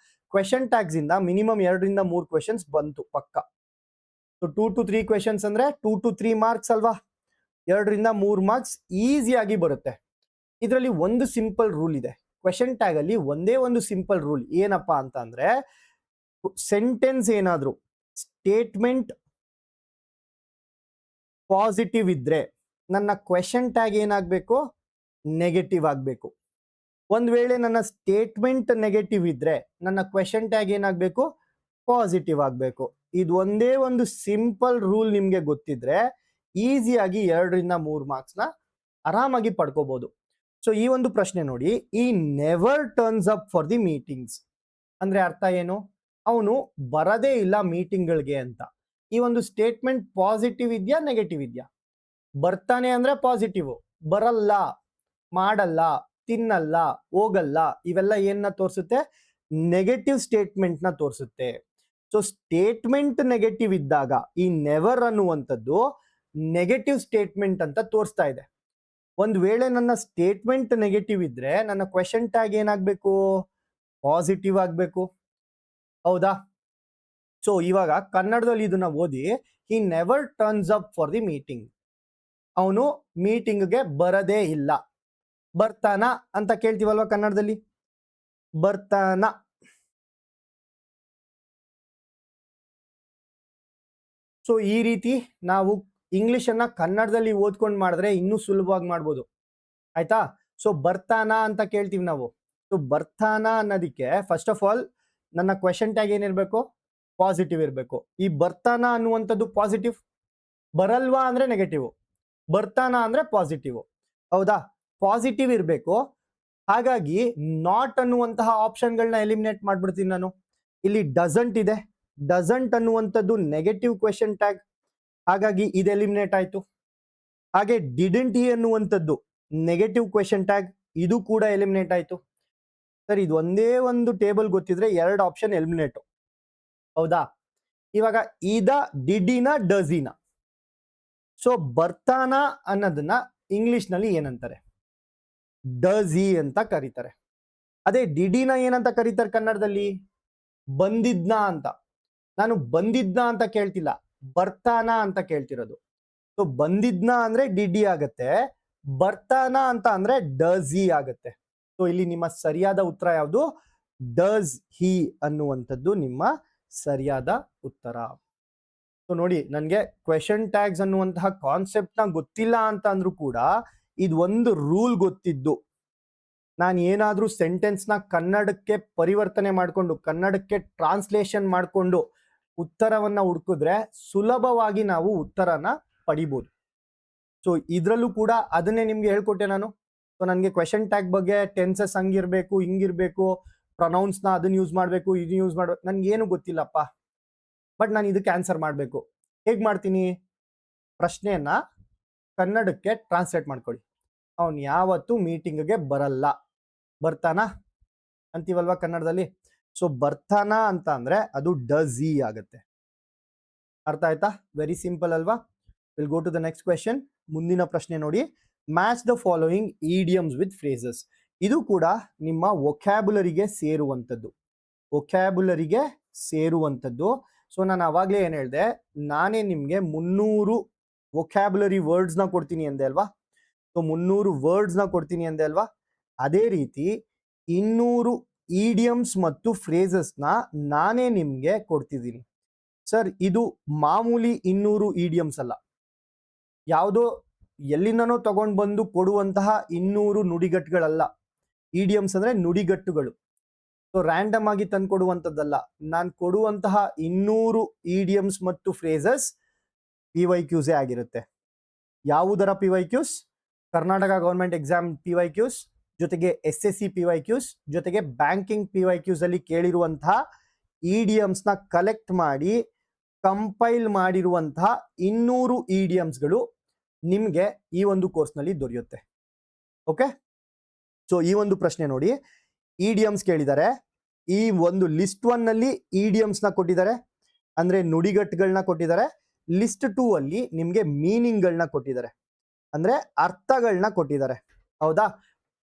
ಕ್ವೆಶನ್ ಟ್ಯಾಗ್ಸ್ ಇಂದ ಮಿನಿಮಮ್ 2ರಿಂದ 3 ಕ್ವೆಶನ್ಸ್ ಬಂತು ಪಕ್ಕ. ಸೊ 2 to 3 ಕ್ವೆಶನ್ಸ್ ಅಂದ್ರೆ 2 to 3 ಮಾರ್ಕ್ಸ್ ಅಲ್ವಾ? 2ರಿಂದ 3 ಮಾರ್ಕ್ಸ್ ಈಸಿಯಾಗಿ ಬರುತ್ತೆ. ಇದರಲ್ಲಿ ಒಂದು ಸಿಂಪಲ್ ರೂಲ್ ಇದೆ. ಕ್ವೆಶನ್ ಟ್ಯಾಗ್ ಅಲ್ಲಿ ಒಂದೇ ಒಂದು ಸಿಂಪಲ್ ರೂಲ್ ಏನಪ್ಪಾ ಅಂತ ಅಂದ್ರೆ, ಸೆಂಟೆನ್ಸ್ ಏನಾದ್ರು ಸ್ಟೇಟ್ಮೆಂಟ್ ಪಾಸಿಟಿವ್ ಇದ್ರೆ ನನ್ನ ಕ್ವೆಶನ್ ಟ್ಯಾಗ್ ಏನಾಗಬೇಕು? ನೆಗೆಟಿವ್ ಆಗಬೇಕು. ಒಂದ್ ವೇಳೆ ನನ್ನ ಸ್ಟೇಟ್ಮೆಂಟ್ ನೆಗೆಟಿವ್ ಇದ್ರೆ ನನ್ನ ಕ್ವೆಶನ್ ಟ್ಯಾಗ್ ಏನಾಗಬೇಕು? ಪಾಸಿಟಿವ್ ಆಗಬೇಕು. ಇದು ಒಂದೇ ಒಂದು ಸಿಂಪಲ್ ರೂಲ್ ನಿಮ್ಗೆ ಗೊತ್ತಿದ್ರೆ ಈಸಿಯಾಗಿ 2ರಿಂದ 3 ಮಾರ್ಕ್ಸ್ ನ ಆರಾಮಾಗಿ ಪಡ್ಕೋಬಹುದು. ಸೊ ಈ ಒಂದು ಪ್ರಶ್ನೆ ನೋಡಿ, ಈ never turns up for the meetings ಅಂದ್ರೆ ಅರ್ಥ ಏನು? ಅವನು ಬರದೇ ಇಲ್ಲ ಮೀಟಿಂಗ್ಗಳಿಗೆ ಅಂತ. ಈ ಒಂದು ಸ್ಟೇಟ್ಮೆಂಟ್ ಪಾಸಿಟಿವ್ ಇದೆಯಾ ನೆಗೆಟಿವ್ ಇದೆಯಾ? ಬರ್ತಾನೆ ಅಂದ್ರೆ ಪಾಸಿಟಿವ್, ಬರಲ್ಲ, ಮಾಡಲ್ಲ, ತಿನ್ನಲ್ಲ, ಹೋಗಲ್ಲ, ಇವೆಲ್ಲ ಏನ್ನ ತೋರಿಸುತ್ತೆ? ನೆಗೆಟಿವ್ ಸ್ಟೇಟ್ಮೆಂಟ್ ನ ತೋರಿಸುತ್ತೆ. ಸೊ ಸ್ಟೇಟ್ಮೆಂಟ್ ನೆಗೆಟಿವ್ ಇದ್ದಾಗ ಈ ನೆವರ್ ಅನ್ನುವಂಥದ್ದು ನೆಗೆಟಿವ್ ಸ್ಟೇಟ್ಮೆಂಟ್ ಅಂತ ತೋರಿಸ್ತಾ ಇದೆ. ಒಂದ್ ವೇಳೆ ನನ್ನ ಸ್ಟೇಟ್ಮೆಂಟ್ ನೆಗೆಟಿವ್ ಇದ್ರೆ ನನ್ನ ಕ್ವೆಶನ್ ಟ್ಯಾಗ್ ಏನಾಗಬೇಕು? ಪಾಸಿಟಿವ್ ಆಗಬೇಕು. ಹೌದಾ? ಸೊ ಇವಾಗ ಕನ್ನಡದಲ್ಲಿ ಇದನ್ನ ಓದಿ, he never turns up for the meeting. ಅವನು ಮೀಟಿಂಗ್ಗೆ ಬರದೇ ಇಲ್ಲ. ಬರ್ತಾನ ಅಂತ ಕೇಳ್ತೀವಲ್ವಾ ಕನ್ನಡದಲ್ಲಿ? ಬರ್ತಾನ. ಸೊ ಈ ರೀತಿ ನಾವು ಇಂಗ್ಲಿಷ್ ಅನ್ನ ಕನ್ನಡದಲ್ಲಿ ಓದ್ಕೊಂಡು ಮಾಡಿದ್ರೆ ಇನ್ನೂ ಸುಲಭವಾಗಿ ಮಾಡ್ಬೋದು. ಆಯ್ತಾ? ಸೊ ಬರ್ತಾನ ಅಂತ ಕೇಳ್ತೀವಿ ನಾವು. ಸೊ ಬರ್ತಾನ ಅನ್ನೋದಕ್ಕೆ ಫಸ್ಟ್ ಆಫ್ ಆಲ್ ನನ್ನ ಕ್ವೆಶನ್ ಟ್ಯಾಗ್ ಏನಿರ್ಬೇಕು? ಪಾಸಿಟಿವ್ ಇರಬೇಕು. ಈ ಬರ್ತಾನ ಅನ್ನುವಂಥದ್ದು ಪಾಸಿಟಿವ್, ಬರಲ್ವಾ ಅಂದ್ರೆ ನೆಗೆಟಿವ್, ಬರ್ತಾನ ಅಂದ್ರೆ ಪಾಸಿಟಿವ್. ಹೌದಾ? ಪಾಸಿಟಿವ್ ಇರಬೇಕು. ಹಾಗಾಗಿ ನಾಟ್ ಅನ್ನುವಂತಹ ಆಪ್ಷನ್ಗಳನ್ನ ಎಲಿಮಿನೇಟ್ ಮಾಡ್ಬಿಡ್ತೀನಿ ನಾನು. ಇಲ್ಲಿ ಡಸಂಟ್ ಇದೆ, ಡಸಂಟ್ ಅನ್ನುವಂಥದ್ದು ನೆಗೆಟಿವ್ ಕ್ವೆಶನ್ ಟ್ಯಾಗ್, ಹಾಗಾಗಿ ಇದು ಎಲಿಮಿನೇಟ್ ಆಯ್ತು. ಹಾಗೆ ಡಿಡೆಂಟ್ ಹಿ ಅನ್ನುವಂಥದ್ದು ನೆಗೆಟಿವ್ ಕ್ವೆಶನ್ ಟ್ಯಾಗ್, ಇದು ಕೂಡ ಎಲಿಮಿನೇಟ್ ಆಯ್ತು. ಸರ್ ಇದು ಒಂದೇ ಒಂದು ಟೇಬಲ್ ಗೊತ್ತಿದ್ರೆ 2 ಆಪ್ಷನ್ ಎಲಿಮಿನೇಟ್. ಹೌದಾ? ಇವಾಗ ಇದ ಡಿಡಿನ ಡಸಿನ. ಸೊ ಬರ್ತಾನ ಅನ್ನೋದನ್ನ ಇಂಗ್ಲಿಷ್ ನಲ್ಲಿ ಏನಂತಾರೆ? ಡಸಿ ಅಂತ ಕರೀತಾರೆ. ಅದೇ ಡಿಡಿನ ಏನಂತ ಕರೀತಾರೆ ಕನ್ನಡದಲ್ಲಿ? ಬಂದಿದ್ನ ಅಂತ. ನಾನು ಬಂದಿದ್ನ ಅಂತ ಕೇಳ್ತಿಲ್ಲ, ಬರ್ತಾನ ಅಂತ ಕೇಳ್ತಿರೋದು. ಸೊ ಬಂದಿದ್ನ ಅಂದ್ರೆ ಡಿಡಿ ಆಗತ್ತೆ, ಬರ್ತಾನ ಅಂತ ಅಂದ್ರೆ ಡಸಿ ಆಗತ್ತೆ. ಸೊ ಇಲ್ಲಿ ನಿಮ್ಮ ಸರಿಯಾದ ಉತ್ತರ ಯಾವುದು? ಡಸ್ ಹಿ ಅನ್ನುವಂಥದ್ದು ನಿಮ್ಮ ಸರಿಯಾದ ಉತ್ತರ. ಸೊ ನೋಡಿ, ನನಗೆ ಕ್ವೆಶನ್ ಟ್ಯಾಗ್ಸ್ ಅನ್ನುವಂತಹ ಕಾನ್ಸೆಪ್ಟ್ ನ ಗೊತ್ತಿಲ್ಲ ಅಂತ ಅಂದ್ರೂ ಕೂಡ ಇದು ಒಂದು ರೂಲ್ ಗೊತ್ತಿದ್ದು, ನಾನು ಏನಾದ್ರೂ ಸೆಂಟೆನ್ಸ್ ನ ಕನ್ನಡಕ್ಕೆ ಪರಿವರ್ತನೆ ಮಾಡಿಕೊಂಡು ಕನ್ನಡಕ್ಕೆ ಟ್ರಾನ್ಸ್ಲೇಷನ್ ಮಾಡಿಕೊಂಡು ಉತ್ತರವನ್ನ ಹುಡುಕಿದ್ರೆ ಸುಲಭವಾಗಿ ನಾವು ಉತ್ತರನ ಪಡಿಬೋದು. ಸೊ ಇದ್ರಲ್ಲೂ ಕೂಡ ಅದನ್ನೇ ನಿಮ್ಗೆ ಹೇಳ್ಕೊಟ್ಟೆ ನಾನು. ಸೊ ನನಗೆ ಕ್ವೆಶನ್ ಟ್ಯಾಗ್ ಬಗ್ಗೆ ಟೆನ್ಸಸ್ ಹಂಗಿರ್ಬೇಕು, ಹಿಂಗಿರ್ಬೇಕು, ಪ್ರೊನೌನ್ಸ್ ನ ಅದನ್ನ ಯೂಸ್ ಮಾಡಬೇಕು, ಇದನ್ನ ಯೂಸ್ ಮಾಡ್ಬೇಕು, ನನ್ಗೆ ಏನು ಗೊತ್ತಿಲ್ಲಪ್ಪ. ಬಟ್ ನಾನು ಇದಕ್ಕೆ ಆನ್ಸರ್ ಮಾಡಬೇಕು. ಹೇಗ್ ಮಾಡ್ತೀನಿ? ಪ್ರಶ್ನೆಯನ್ನ ಕನ್ನಡಕ್ಕೆ ಟ್ರಾನ್ಸ್ಲೇಟ್ ಮಾಡ್ಕೊಳ್ಳಿ. ಅವನು ಯಾವತ್ತು ಮೀಟಿಂಗ್ಗೆ ಬರಲ್ಲ, ಬರ್ತಾನ ಅಂತೀವಲ್ವಾ ಕನ್ನಡದಲ್ಲಿ. ಸೊ ಬರ್ತಾನ ಅಂತ ಅಂದ್ರೆ ಅದು ಡಸ್ ಇ ಆಗುತ್ತೆ. ಅರ್ಥ ಆಯ್ತಾ? ವೆರಿ ಸಿಂಪಲ್ ಅಲ್ವಾ? Will go to the next question. ಮುಂದಿನ ಪ್ರಶ್ನೆ ನೋಡಿ, match the following idioms with phrases. ಇದು ಕೂಡ ನಿಮ್ಮ ವೊಕ್ಯಾಬುಲರಿಗೆ ಸೇರುವಂಥದ್ದು, ವೊಕ್ಯಾಬುಲರಿಗೆ ಸೇರುವಂಥದ್ದು. ಸೊ ನಾನು ಅವಾಗಲೇ ಏನು ಹೇಳಿದೆ, ನಾನೇ ನಿಮಗೆ 300 ವೊಕ್ಯಾಬುಲರಿ ವರ್ಡ್ಸ್ನ ಕೊಡ್ತೀನಿ ಅಂದೆ ಅಲ್ವಾ? ಸೊ 300 ವರ್ಡ್ಸ್ನ ಕೊಡ್ತೀನಿ ಅಂದೆ ಅಲ್ವಾ? ಅದೇ ರೀತಿ 200 ಈಡಿಯಮ್ಸ್ ಮತ್ತು ಫ್ರೇಸಸ್ನ ನಾನೇ ನಿಮಗೆ ಕೊಡ್ತಿದ್ದೀನಿ. ಸರ್ ಇದು ಮಾಮೂಲಿ 200 ಈಡಿಯಮ್ಸ್ ಅಲ್ಲ, ಯಾವುದೋ ಎಲ್ಲಿಂದನೋ ತಗೊಂಡು ಬಂದು ಕೊಡುವಂತಹ 200 ನುಡಿಗಟ್ಟುಗಳಲ್ಲ. ಈಡಿಯಮ್ಸ್ ಅಂದ್ರೆ ನುಡಿಗಟ್ಟುಗಳು. ಸೊ ರ್ಯಾಂಡಮ್ ಆಗಿ ತಂದು ಕೊಡುವಂಥದ್ದಲ್ಲ. ನಾನು ಕೊಡುವಂತಹ 200 ಈಡಿಯಮ್ಸ್ ಮತ್ತು ಫ್ರೇಸಸ್ PYQs ಆಗಿರುತ್ತೆ. ಯಾವುದರ PYQs? Karnataka government exam PYQs, ಜೊತೆಗೆ SSC PYQs, ಜೊತೆಗೆ ಬ್ಯಾಂಕಿಂಗ್ PYQs ಅಲ್ಲಿ ಕೇಳಿರುವಂತಹ ಇಡಿಯಮ್ಸ್ ನ ಕಲೆಕ್ಟ್ ಮಾಡಿ ಕಂಪೈಲ್ ಮಾಡಿರುವಂತಹ 200 ಇಡಿಯಮ್ಸ್ಗಳು ನಿಮಗೆ ಈ ಒಂದು ಕೋರ್ಸ್ನಲ್ಲಿ ದೊರೆಯುತ್ತೆ. ಓಕೆ, ಸೊ ಈ ಒಂದು ಪ್ರಶ್ನೆ ನೋಡಿ, ಇಡಿಯಮ್ಸ್ ಕೇಳಿದ್ದಾರೆ. ಈ ಒಂದು ಲಿಸ್ಟ್ 1 ನಲ್ಲಿ ಇಡಿಯಮ್ಸ್ ನ ಕೊಟ್ಟಿದ್ದಾರೆ, ಅಂದ್ರೆ ನುಡಿಗಟ್ಟುಗಳನ್ನ ಕೊಟ್ಟಿದ್ದಾರೆ. ಲಿಸ್ಟ್ 2 ಅಲ್ಲಿ ನಿಮ್ಗೆ ಮೀನಿಂಗ್ಗಳನ್ನ ಕೊಟ್ಟಿದ್ದಾರೆ, ಅಂದ್ರೆ ಅರ್ಥಗಳನ್ನ ಕೊಟ್ಟಿದ್ದಾರೆ. ಹೌದಾ?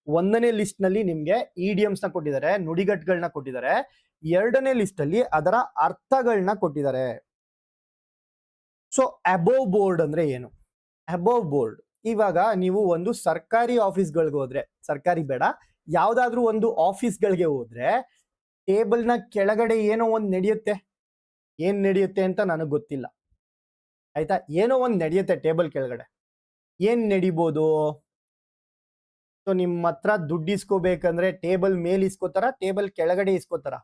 1ನೇ ಲಿಸ್ಟ್ ನಲ್ಲಿ ನಿಮ್ಗೆ ಇಡಿಯಮ್ಸ್ ನ ಕೊಟ್ಟಿದ್ದಾರೆ, ನುಡಿಗಟ್ಟುಗಳನ್ನ ಕೊಟ್ಟಿದ್ದಾರೆ. 2ನೇ ಲಿಸ್ಟ್ ಅಲ್ಲಿ ಅದರ ಅರ್ಥಗಳನ್ನ ಕೊಟ್ಟಿದ್ದಾರೆ. ಸೊ ಅಬೋವ್ ಬೋರ್ಡ್ ಅಂದ್ರೆ ಏನು? ಅಬೋವ್ ಬೋರ್ಡ್, ಇವಾಗ ನೀವು ಒಂದು ಸರ್ಕಾರಿ ಆಫೀಸ್ಗಳಿಗೆ ಹೋದ್ರೆ, ಸರ್ಕಾರಿ ಬೇಡ, ಯಾವ್ದಾದ್ರೂ ಒಂದು ಆಫೀಸ್ಗಳಿಗೆ ಹೋದ್ರೆ ಟೇಬಲ್ ನ ಕೆಳಗಡೆ ಏನೋ ಒಂದು ನಡೆಯುತ್ತೆ. ಏನ್ ನಡೆಯುತ್ತೆ ಅಂತ ನನಗೆ ಗೊತ್ತಿಲ್ಲ, ಆಯ್ತಾ? ಏನೋ ಒಂದು ನಡೆಯುತ್ತೆ ಟೇಬಲ್ ಕೆಳಗಡೆ. ಏನ್ ನಡಿಬೋದು? ಸೊ ನಿಮ್ಮ ಹತ್ರ ದುಡ್ಡು ಇಸ್ಕೋಬೇಕಂದ್ರೆ ಟೇಬಲ್ ಮೇಲೆ ಇಸ್ಕೋತಾರ, ಟೇಬಲ್ ಕೆಳಗಡೆ ಇಸ್ಕೋತಾರ?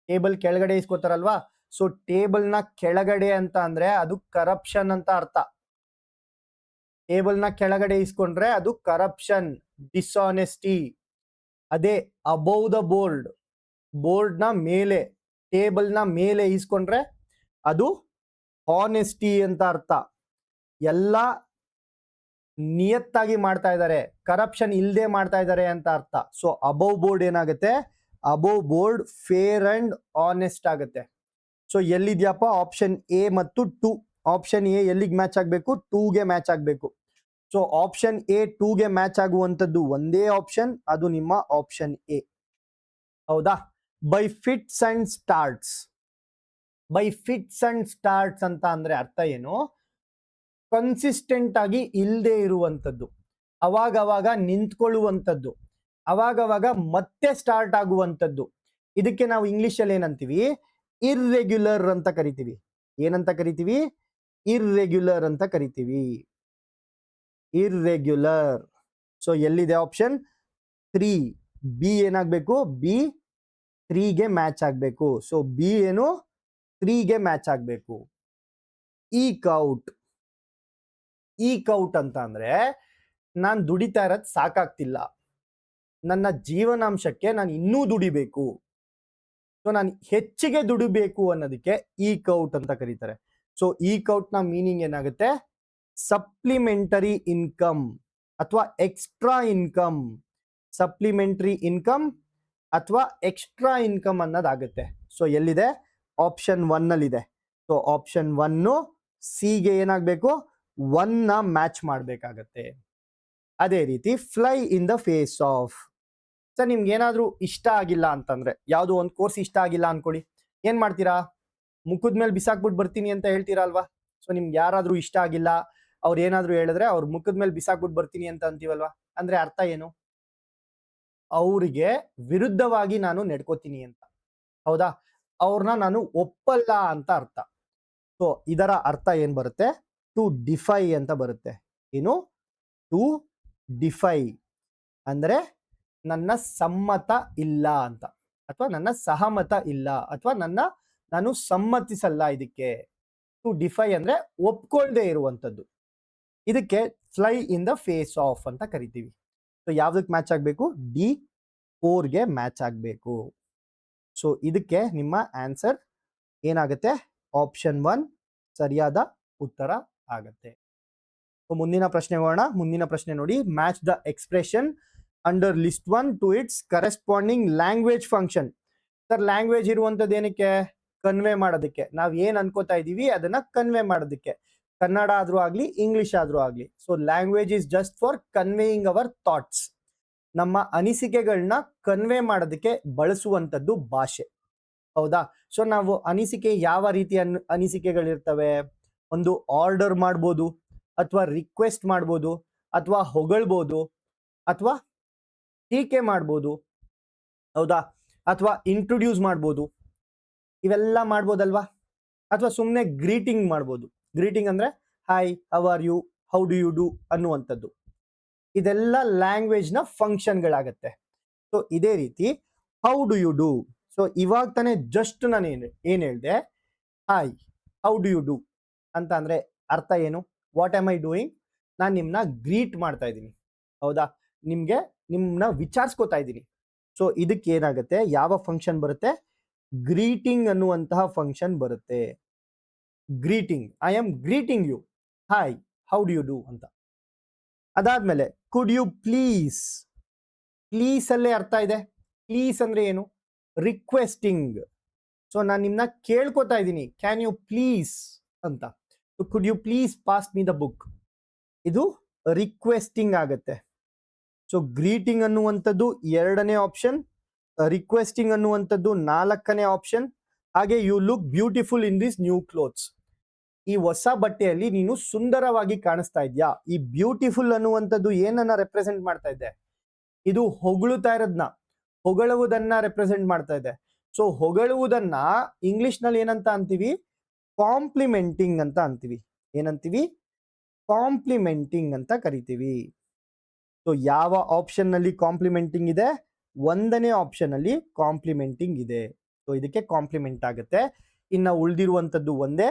ಟೇಬಲ್ ಕೆಳಗಡೆ ಇಸ್ಕೋತಾರಲ್ವಾ? ಸೊ ಟೇಬಲ್ ನ ಕೆಳಗಡೆ ಅಂತ ಅಂದ್ರೆ ಅದು ಕರಪ್ಷನ್ ಅಂತ ಅರ್ಥ. ಟೇಬಲ್ ನ ಕೆಳಗಡೆ ಇಸ್ಕೊಂಡ್ರೆ ಅದು ಕರಪ್ಷನ್, ಡಿಸ್ಆನೆಸ್ಟಿ. ಅದೇ ಅಬೌವ್ ದ ಬೋರ್ಡ್, ಬೋರ್ಡ್ ನ ಮೇಲೆ, ಟೇಬಲ್ ನ ಮೇಲೆ ಇಸ್ಕೊಂಡ್ರೆ ಅದು ಹಾನೆಸ್ಟಿ ಅಂತ ಅರ್ಥ. ಎಲ್ಲ ನಿಯತ್ತಾಗಿ ಮಾಡ್ತಾ ಇದ್ದಾರೆ, ಕರಪ್ಷನ್ ಇಲ್ಲದೆ ಮಾಡ್ತಾ ಇದ್ದಾರೆ ಅಂತ ಅರ್ಥ. ಸೊ ಅಬೌವ್ ಬೋರ್ಡ್ ಏನಾಗುತ್ತೆ? Above board fair and honest ಆಗುತ್ತೆ. ಸೊ ಎಲ್ಲಿದ್ಯಪ್ಪ? ಆಪ್ಷನ್ ಎ ಮತ್ತು 2. ಆಪ್ಷನ್ ಎ ಎಲ್ಲಿಗೆ ಮ್ಯಾಚ್ ಆಗಬೇಕು? 2ಗೆ ಮ್ಯಾಚ್ ಆಗಬೇಕು. ಸೊ ಆಪ್ಷನ್ ಎ 2ಗೆ ಮ್ಯಾಚ್ ಆಗುವಂಥದ್ದು ಒಂದೇ ಆಪ್ಷನ್, ಅದು ನಿಮ್ಮ ಆಪ್ಷನ್ ಎ. ಹೌದಾ? By fits and starts. By fits and starts ಅಂತ ಅಂದ್ರೆ ಅರ್ಥ ಏನು? ಕನ್ಸಿಸ್ಟೆಂಟ್ ಆಗಿ ಇಲ್ಲದೆ ಇರುವಂಥದ್ದು, ಅವಾಗವಾಗ ನಿಂತ್ಕೊಳ್ಳುವಂಥದ್ದು, ಅವಾಗವಾಗ ಮತ್ತೆ ಸ್ಟಾರ್ಟ್ ಆಗುವಂಥದ್ದು. ಇದಕ್ಕೆ ನಾವು ಇಂಗ್ಲಿಷಲ್ಲಿ ಏನಂತೀವಿ? ಇರ್ರೆಗ್ಯುಲರ್ ಅಂತ ಕರಿತೀವಿ. ಏನಂತ ಕರಿತೀವಿ? ಇರ್ರೆಗ್ಯುಲರ್ ಅಂತ ಕರಿತೀವಿ. ಇರ್ರೆಗ್ಯುಲರ್. ಸೊ ಎಲ್ಲಿದೆ ಆಪ್ಷನ್ 3? ಬಿ ಏನಾಗಬೇಕು? ಬಿ 3ಗೆ ಮ್ಯಾಚ್ ಆಗಬೇಕು. ಸೊ ಬಿ ಏನು? 3ಗೆ ಮ್ಯಾಚ್ ಆಗಬೇಕು. Eke out. ಈಕ್ ಔಟ್ ಅಂತ ಅಂದ್ರೆ ನಾನು ದುಡಿತಾ ಇರೋದು ಸಾಕಾಗ್ತಿಲ್ಲ, ನನ್ನ ಜೀವನಾಂಶಕ್ಕೆ ನಾನು ಇನ್ನೂ ದುಡಿಬೇಕು. ಸೊ ನಾನು ಹೆಚ್ಚಿಗೆ ದುಡಿಬೇಕು ಅನ್ನೋದಕ್ಕೆ ಈಕ್ ಔಟ್ ಅಂತ ಕರೀತಾರೆ. ಸೊ ಈಕ್ ಔಟ್ ನ ಮೀನಿಂಗ್ ಏನಾಗುತ್ತೆ? ಸಪ್ಲಿಮೆಂಟರಿ ಇನ್ಕಮ್ ಅಥವಾ ಎಕ್ಸ್ಟ್ರಾ ಇನ್ಕಮ್, ಸಪ್ಲಿಮೆಂಟರಿ ಇನ್ಕಮ್ ಅಥವಾ ಎಕ್ಸ್ಟ್ರಾ ಇನ್ಕಮ್ ಅನ್ನೋದಾಗುತ್ತೆ. ಸೊ ಎಲ್ಲಿದೆ? ಆಪ್ಷನ್ 1 ಅಲ್ಲಿ ಇದೆ. ಸೊ ಆಪ್ಷನ್ 1 ಸಿ ಗೆ ಏನಾಗಬೇಕು? 1 ನ ಮ್ಯಾಚ್ ಮಾಡಬೇಕಾಗತ್ತೆ. ಅದೇ ರೀತಿ fly in the face of. Sir ನಿಮ್ಗೆ ಏನಾದ್ರೂ ಇಷ್ಟ ಆಗಿಲ್ಲ ಅಂತಂದ್ರೆ, ಯಾವ್ದೋ ಒಂದು ಕೋರ್ಸ್ ಇಷ್ಟ ಆಗಿಲ್ಲ ಅನ್ಕೊಳ್ಳಿ, ಏನ್ ಮಾಡ್ತೀರಾ? ಮುಖದ ಮೇಲೆ ಬಿಸಾಕ್ಬಿಟ್ಟು ಬರ್ತೀನಿ ಅಂತ ಹೇಳ್ತೀರಾ ಅಲ್ವಾ? ಸೊ ನಿಮ್ಗೆ ಯಾರಾದ್ರೂ ಇಷ್ಟ ಆಗಿಲ್ಲ, ಅವ್ರು ಏನಾದ್ರೂ ಹೇಳಿದ್ರೆ ಅವ್ರ ಮುಖದ ಮೇಲೆ ಬಿಸಾಕ್ಬಿಟ್ಟು ಬರ್ತೀನಿ ಅಂತ ಅಂತೀವಲ್ವಾ? ಅಂದ್ರೆ ಅರ್ಥ ಏನು? ಅವರಿಗೆ ವಿರುದ್ಧವಾಗಿ ನಾನು ನಡ್ಕೋತೀನಿ ಅಂತ, ಹೌದಾ? ಅವ್ರನ್ನ ನಾನು ಒಪ್ಪಲ್ಲ ಅಂತ ಅರ್ಥ. ಸೊ ಇದರ ಅರ್ಥ ಏನ್ ಬರುತ್ತೆ? ಟು ಡಿಫೈ ಅಂತ ಬರುತ್ತೆ. ಏನು? ಟು ಡಿಫೈ ಅಂದ್ರೆ ನನ್ನ ಸಮ್ಮತ ಇಲ್ಲ ಅಂತ, ಅಥವಾ ನನ್ನ ಸಹಮತ ಇಲ್ಲ, ಅಥವಾ ನಾನು ಸಮ್ಮತಿಸಲ್ಲ ಇದಕ್ಕೆ. ಟು ಡಿಫೈ ಅಂದ್ರೆ ಒಪ್ಕೊಳ್ದೆ ಇರುವಂತದ್ದು. ಇದಕ್ಕೆ fly in the face of ಅಂತ ಕರಿತೀವಿ. ಸೊ ಯಾವ್ದಕ್ಕೆ ಮ್ಯಾಚ್ ಆಗಬೇಕು? D4 ಗೆ ಮ್ಯಾಚ್ ಆಗಬೇಕು. ಸೊ ಇದಕ್ಕೆ ನಿಮ್ಮ ಆನ್ಸರ್ ಏನಾಗುತ್ತೆ? ಆಪ್ಷನ್ 1 ಸರಿಯಾದ ಉತ್ತರ ಆಗತ್ತೆ. ಮುಂದಿನ ಪ್ರಶ್ನೆ ಹೋಗೋಣ. ಮುಂದಿನ ಪ್ರಶ್ನೆ ನೋಡಿ, match the expression under list 1 to its corresponding language function. Sir language ಇರುವಂತದ್ದು ಏನಕ್ಕೆ? ಕನ್ವೆ ಮಾಡೋದಕ್ಕೆ. ನಾವ್ ಏನ್ ಅನ್ಕೋತಾ ಇದೀವಿ ಅದನ್ನ ಕನ್ವೆ ಮಾಡೋದಕ್ಕೆ. ಕನ್ನಡ ಆದ್ರೂ ಆಗ್ಲಿ, ಇಂಗ್ಲಿಷ್ ಆದ್ರೂ ಆಗ್ಲಿ. So language is just for conveying our thoughts. ನಮ್ಮ ಅನಿಸಿಕೆಗಳನ್ನ ಕನ್ವೆ ಮಾಡೋದಕ್ಕೆ ಬಳಸುವಂತದ್ದು ಭಾಷೆ, ಹೌದಾ? ಸೊ ನಾವು ಅನಿಸಿಕೆ, ಯಾವ ರೀತಿಯ ಅನಿಸಿಕೆಗಳಿರ್ತವೆ? ಒಂದು ಆರ್ಡರ್ ಮಾಡ್ಬೋದು, ಅಥವಾ ರಿಕ್ವೆಸ್ಟ್ ಮಾಡ್ಬೋದು, ಅಥವಾ ಹೊಗಳ್ಬೋದು, ಅಥವಾ ಟೀಕೆ ಮಾಡ್ಬೋದು, ಹೌದಾ? ಅಥವಾ ಇಂಟ್ರೊಡ್ಯೂಸ್ ಮಾಡ್ಬೋದು, ಇವೆಲ್ಲ ಮಾಡ್ಬೋದಲ್ವಾ? ಅಥವಾ ಸುಮ್ಮನೆ ಗ್ರೀಟಿಂಗ್ ಮಾಡ್ಬೋದು. ಗ್ರೀಟಿಂಗ್ ಅಂದ್ರೆ hi, how are you, how do you do ಅನ್ನುವಂಥದ್ದು. ಇದೆಲ್ಲ ಲ್ಯಾಂಗ್ವೇಜ್ ನ ಫಂಕ್ಷನ್ಗಳಾಗತ್ತೆ. ಸೊ ಇದೇ ರೀತಿ how do you do. So ಇವಾಗ ತಾನೇ ಜಸ್ಟ್ ನಾನು ಏನ್ ಹೇಳ್ದೆ? Hi, how do you do ಅಂತ ಅಂದ್ರೆ ಅರ್ಥ ಏನು? What am I doing? ನಾನು ನಿಮ್ನ ಗ್ರೀಟ್ ಮಾಡ್ತಾ ಇದ್ದೀನಿ, ಹೌದಾ? ನಿಮ್ನ ವಿಚಾರಿಸ್ಕೋತಾ ಇದ್ದೀನಿ. ಸೊ ಇದಕ್ಕೆ ಏನಾಗುತ್ತೆ? ಯಾವ ಫಂಕ್ಷನ್ ಬರುತ್ತೆ? ಗ್ರೀಟಿಂಗ್ ಅನ್ನುವಂತಹ ಫಂಕ್ಷನ್ ಬರುತ್ತೆ. Greeting, I am greeting you, hi, how do you do ಅಂತ. ಅದಾದ್ಮೇಲೆ ಕುಡ್ ಯು ಪ್ಲೀಸ್. ಪ್ಲೀಸ್ ಅಲ್ಲೇ ಅರ್ಥ ಇದೆ. ಪ್ಲೀಸ್ ಅಂದ್ರೆ ಏನು? ರಿಕ್ವೆಸ್ಟಿಂಗ್. ಸೊ ನಾನು ನಿಮ್ನ ಕೇಳ್ಕೊತಾ ಇದ್ದೀನಿ, ಕ್ಯಾನ್ ಯು ಪ್ಲೀಸ್ ಅಂತ. Could you please pass me the book, ಇದು ರಿಕ್ವೆಸ್ಟಿಂಗ್ ಆಗತ್ತೆ. ಸೊ ಗ್ರೀಟಿಂಗ್ ಅನ್ನುವಂಥದ್ದು 2ನೇ ಆಪ್ಷನ್, ರಿಕ್ವೆಸ್ಟಿಂಗ್ ಅನ್ನುವಂಥದ್ದು 4ನೇ ಆಪ್ಷನ್. ಹಾಗೆ you look beautiful in this new clothes. ಈ ಹೊಸ ಬಟ್ಟೆಯಲ್ಲಿ ನೀನು ಸುಂದರವಾಗಿ ಕಾಣಿಸ್ತಾ ಇದ್ಯಾ. ಈ ಬ್ಯೂಟಿಫುಲ್ ಅನ್ನುವಂಥದ್ದು ಏನನ್ನ ರೆಪ್ರೆಸೆಂಟ್ ಮಾಡ್ತಾ ಇದೆ? ಇದು ಹೊಗಳುತ್ತಾ ಇರೋದನ್ನ, ಹೊಗಳುವುದನ್ನ ರೆಪ್ರೆಸೆಂಟ್ ಮಾಡ್ತಾ ಇದೆ. ಸೊ ಹೊಗಳುವುದನ್ನ ಇಂಗ್ಲಿಷ್ ನಲ್ಲಿ ಏನಂತ ಅಂತೀವಿ? ಕಾಂಪ್ಲಿಮೆಂಟಿಂಗ್ ಅಂತ ಅಂತೀವಿ. ಏನಂತೀವಿ? ಕಾಂಪ್ಲಿಮೆಂಟಿಂಗ್ ಅಂತ ಕರಿತೀವಿ. ಸೊ ಯಾವ ಆಪ್ಷನ್ ನಲ್ಲಿ ಕಾಂಪ್ಲಿಮೆಂಟಿಂಗ್ ಇದೆ? 1ನೇ ಆಪ್ಷನ್ ಅಲ್ಲಿ ಕಾಂಪ್ಲಿಮೆಂಟಿಂಗ್ ಇದೆ. ಸೊ ಇದಕ್ಕೆ ಕಾಂಪ್ಲಿಮೆಂಟ್ ಆಗುತ್ತೆ. ಇನ್ನ ಉಳಿದಿರುವಂತದ್ದು ಒಂದೇ.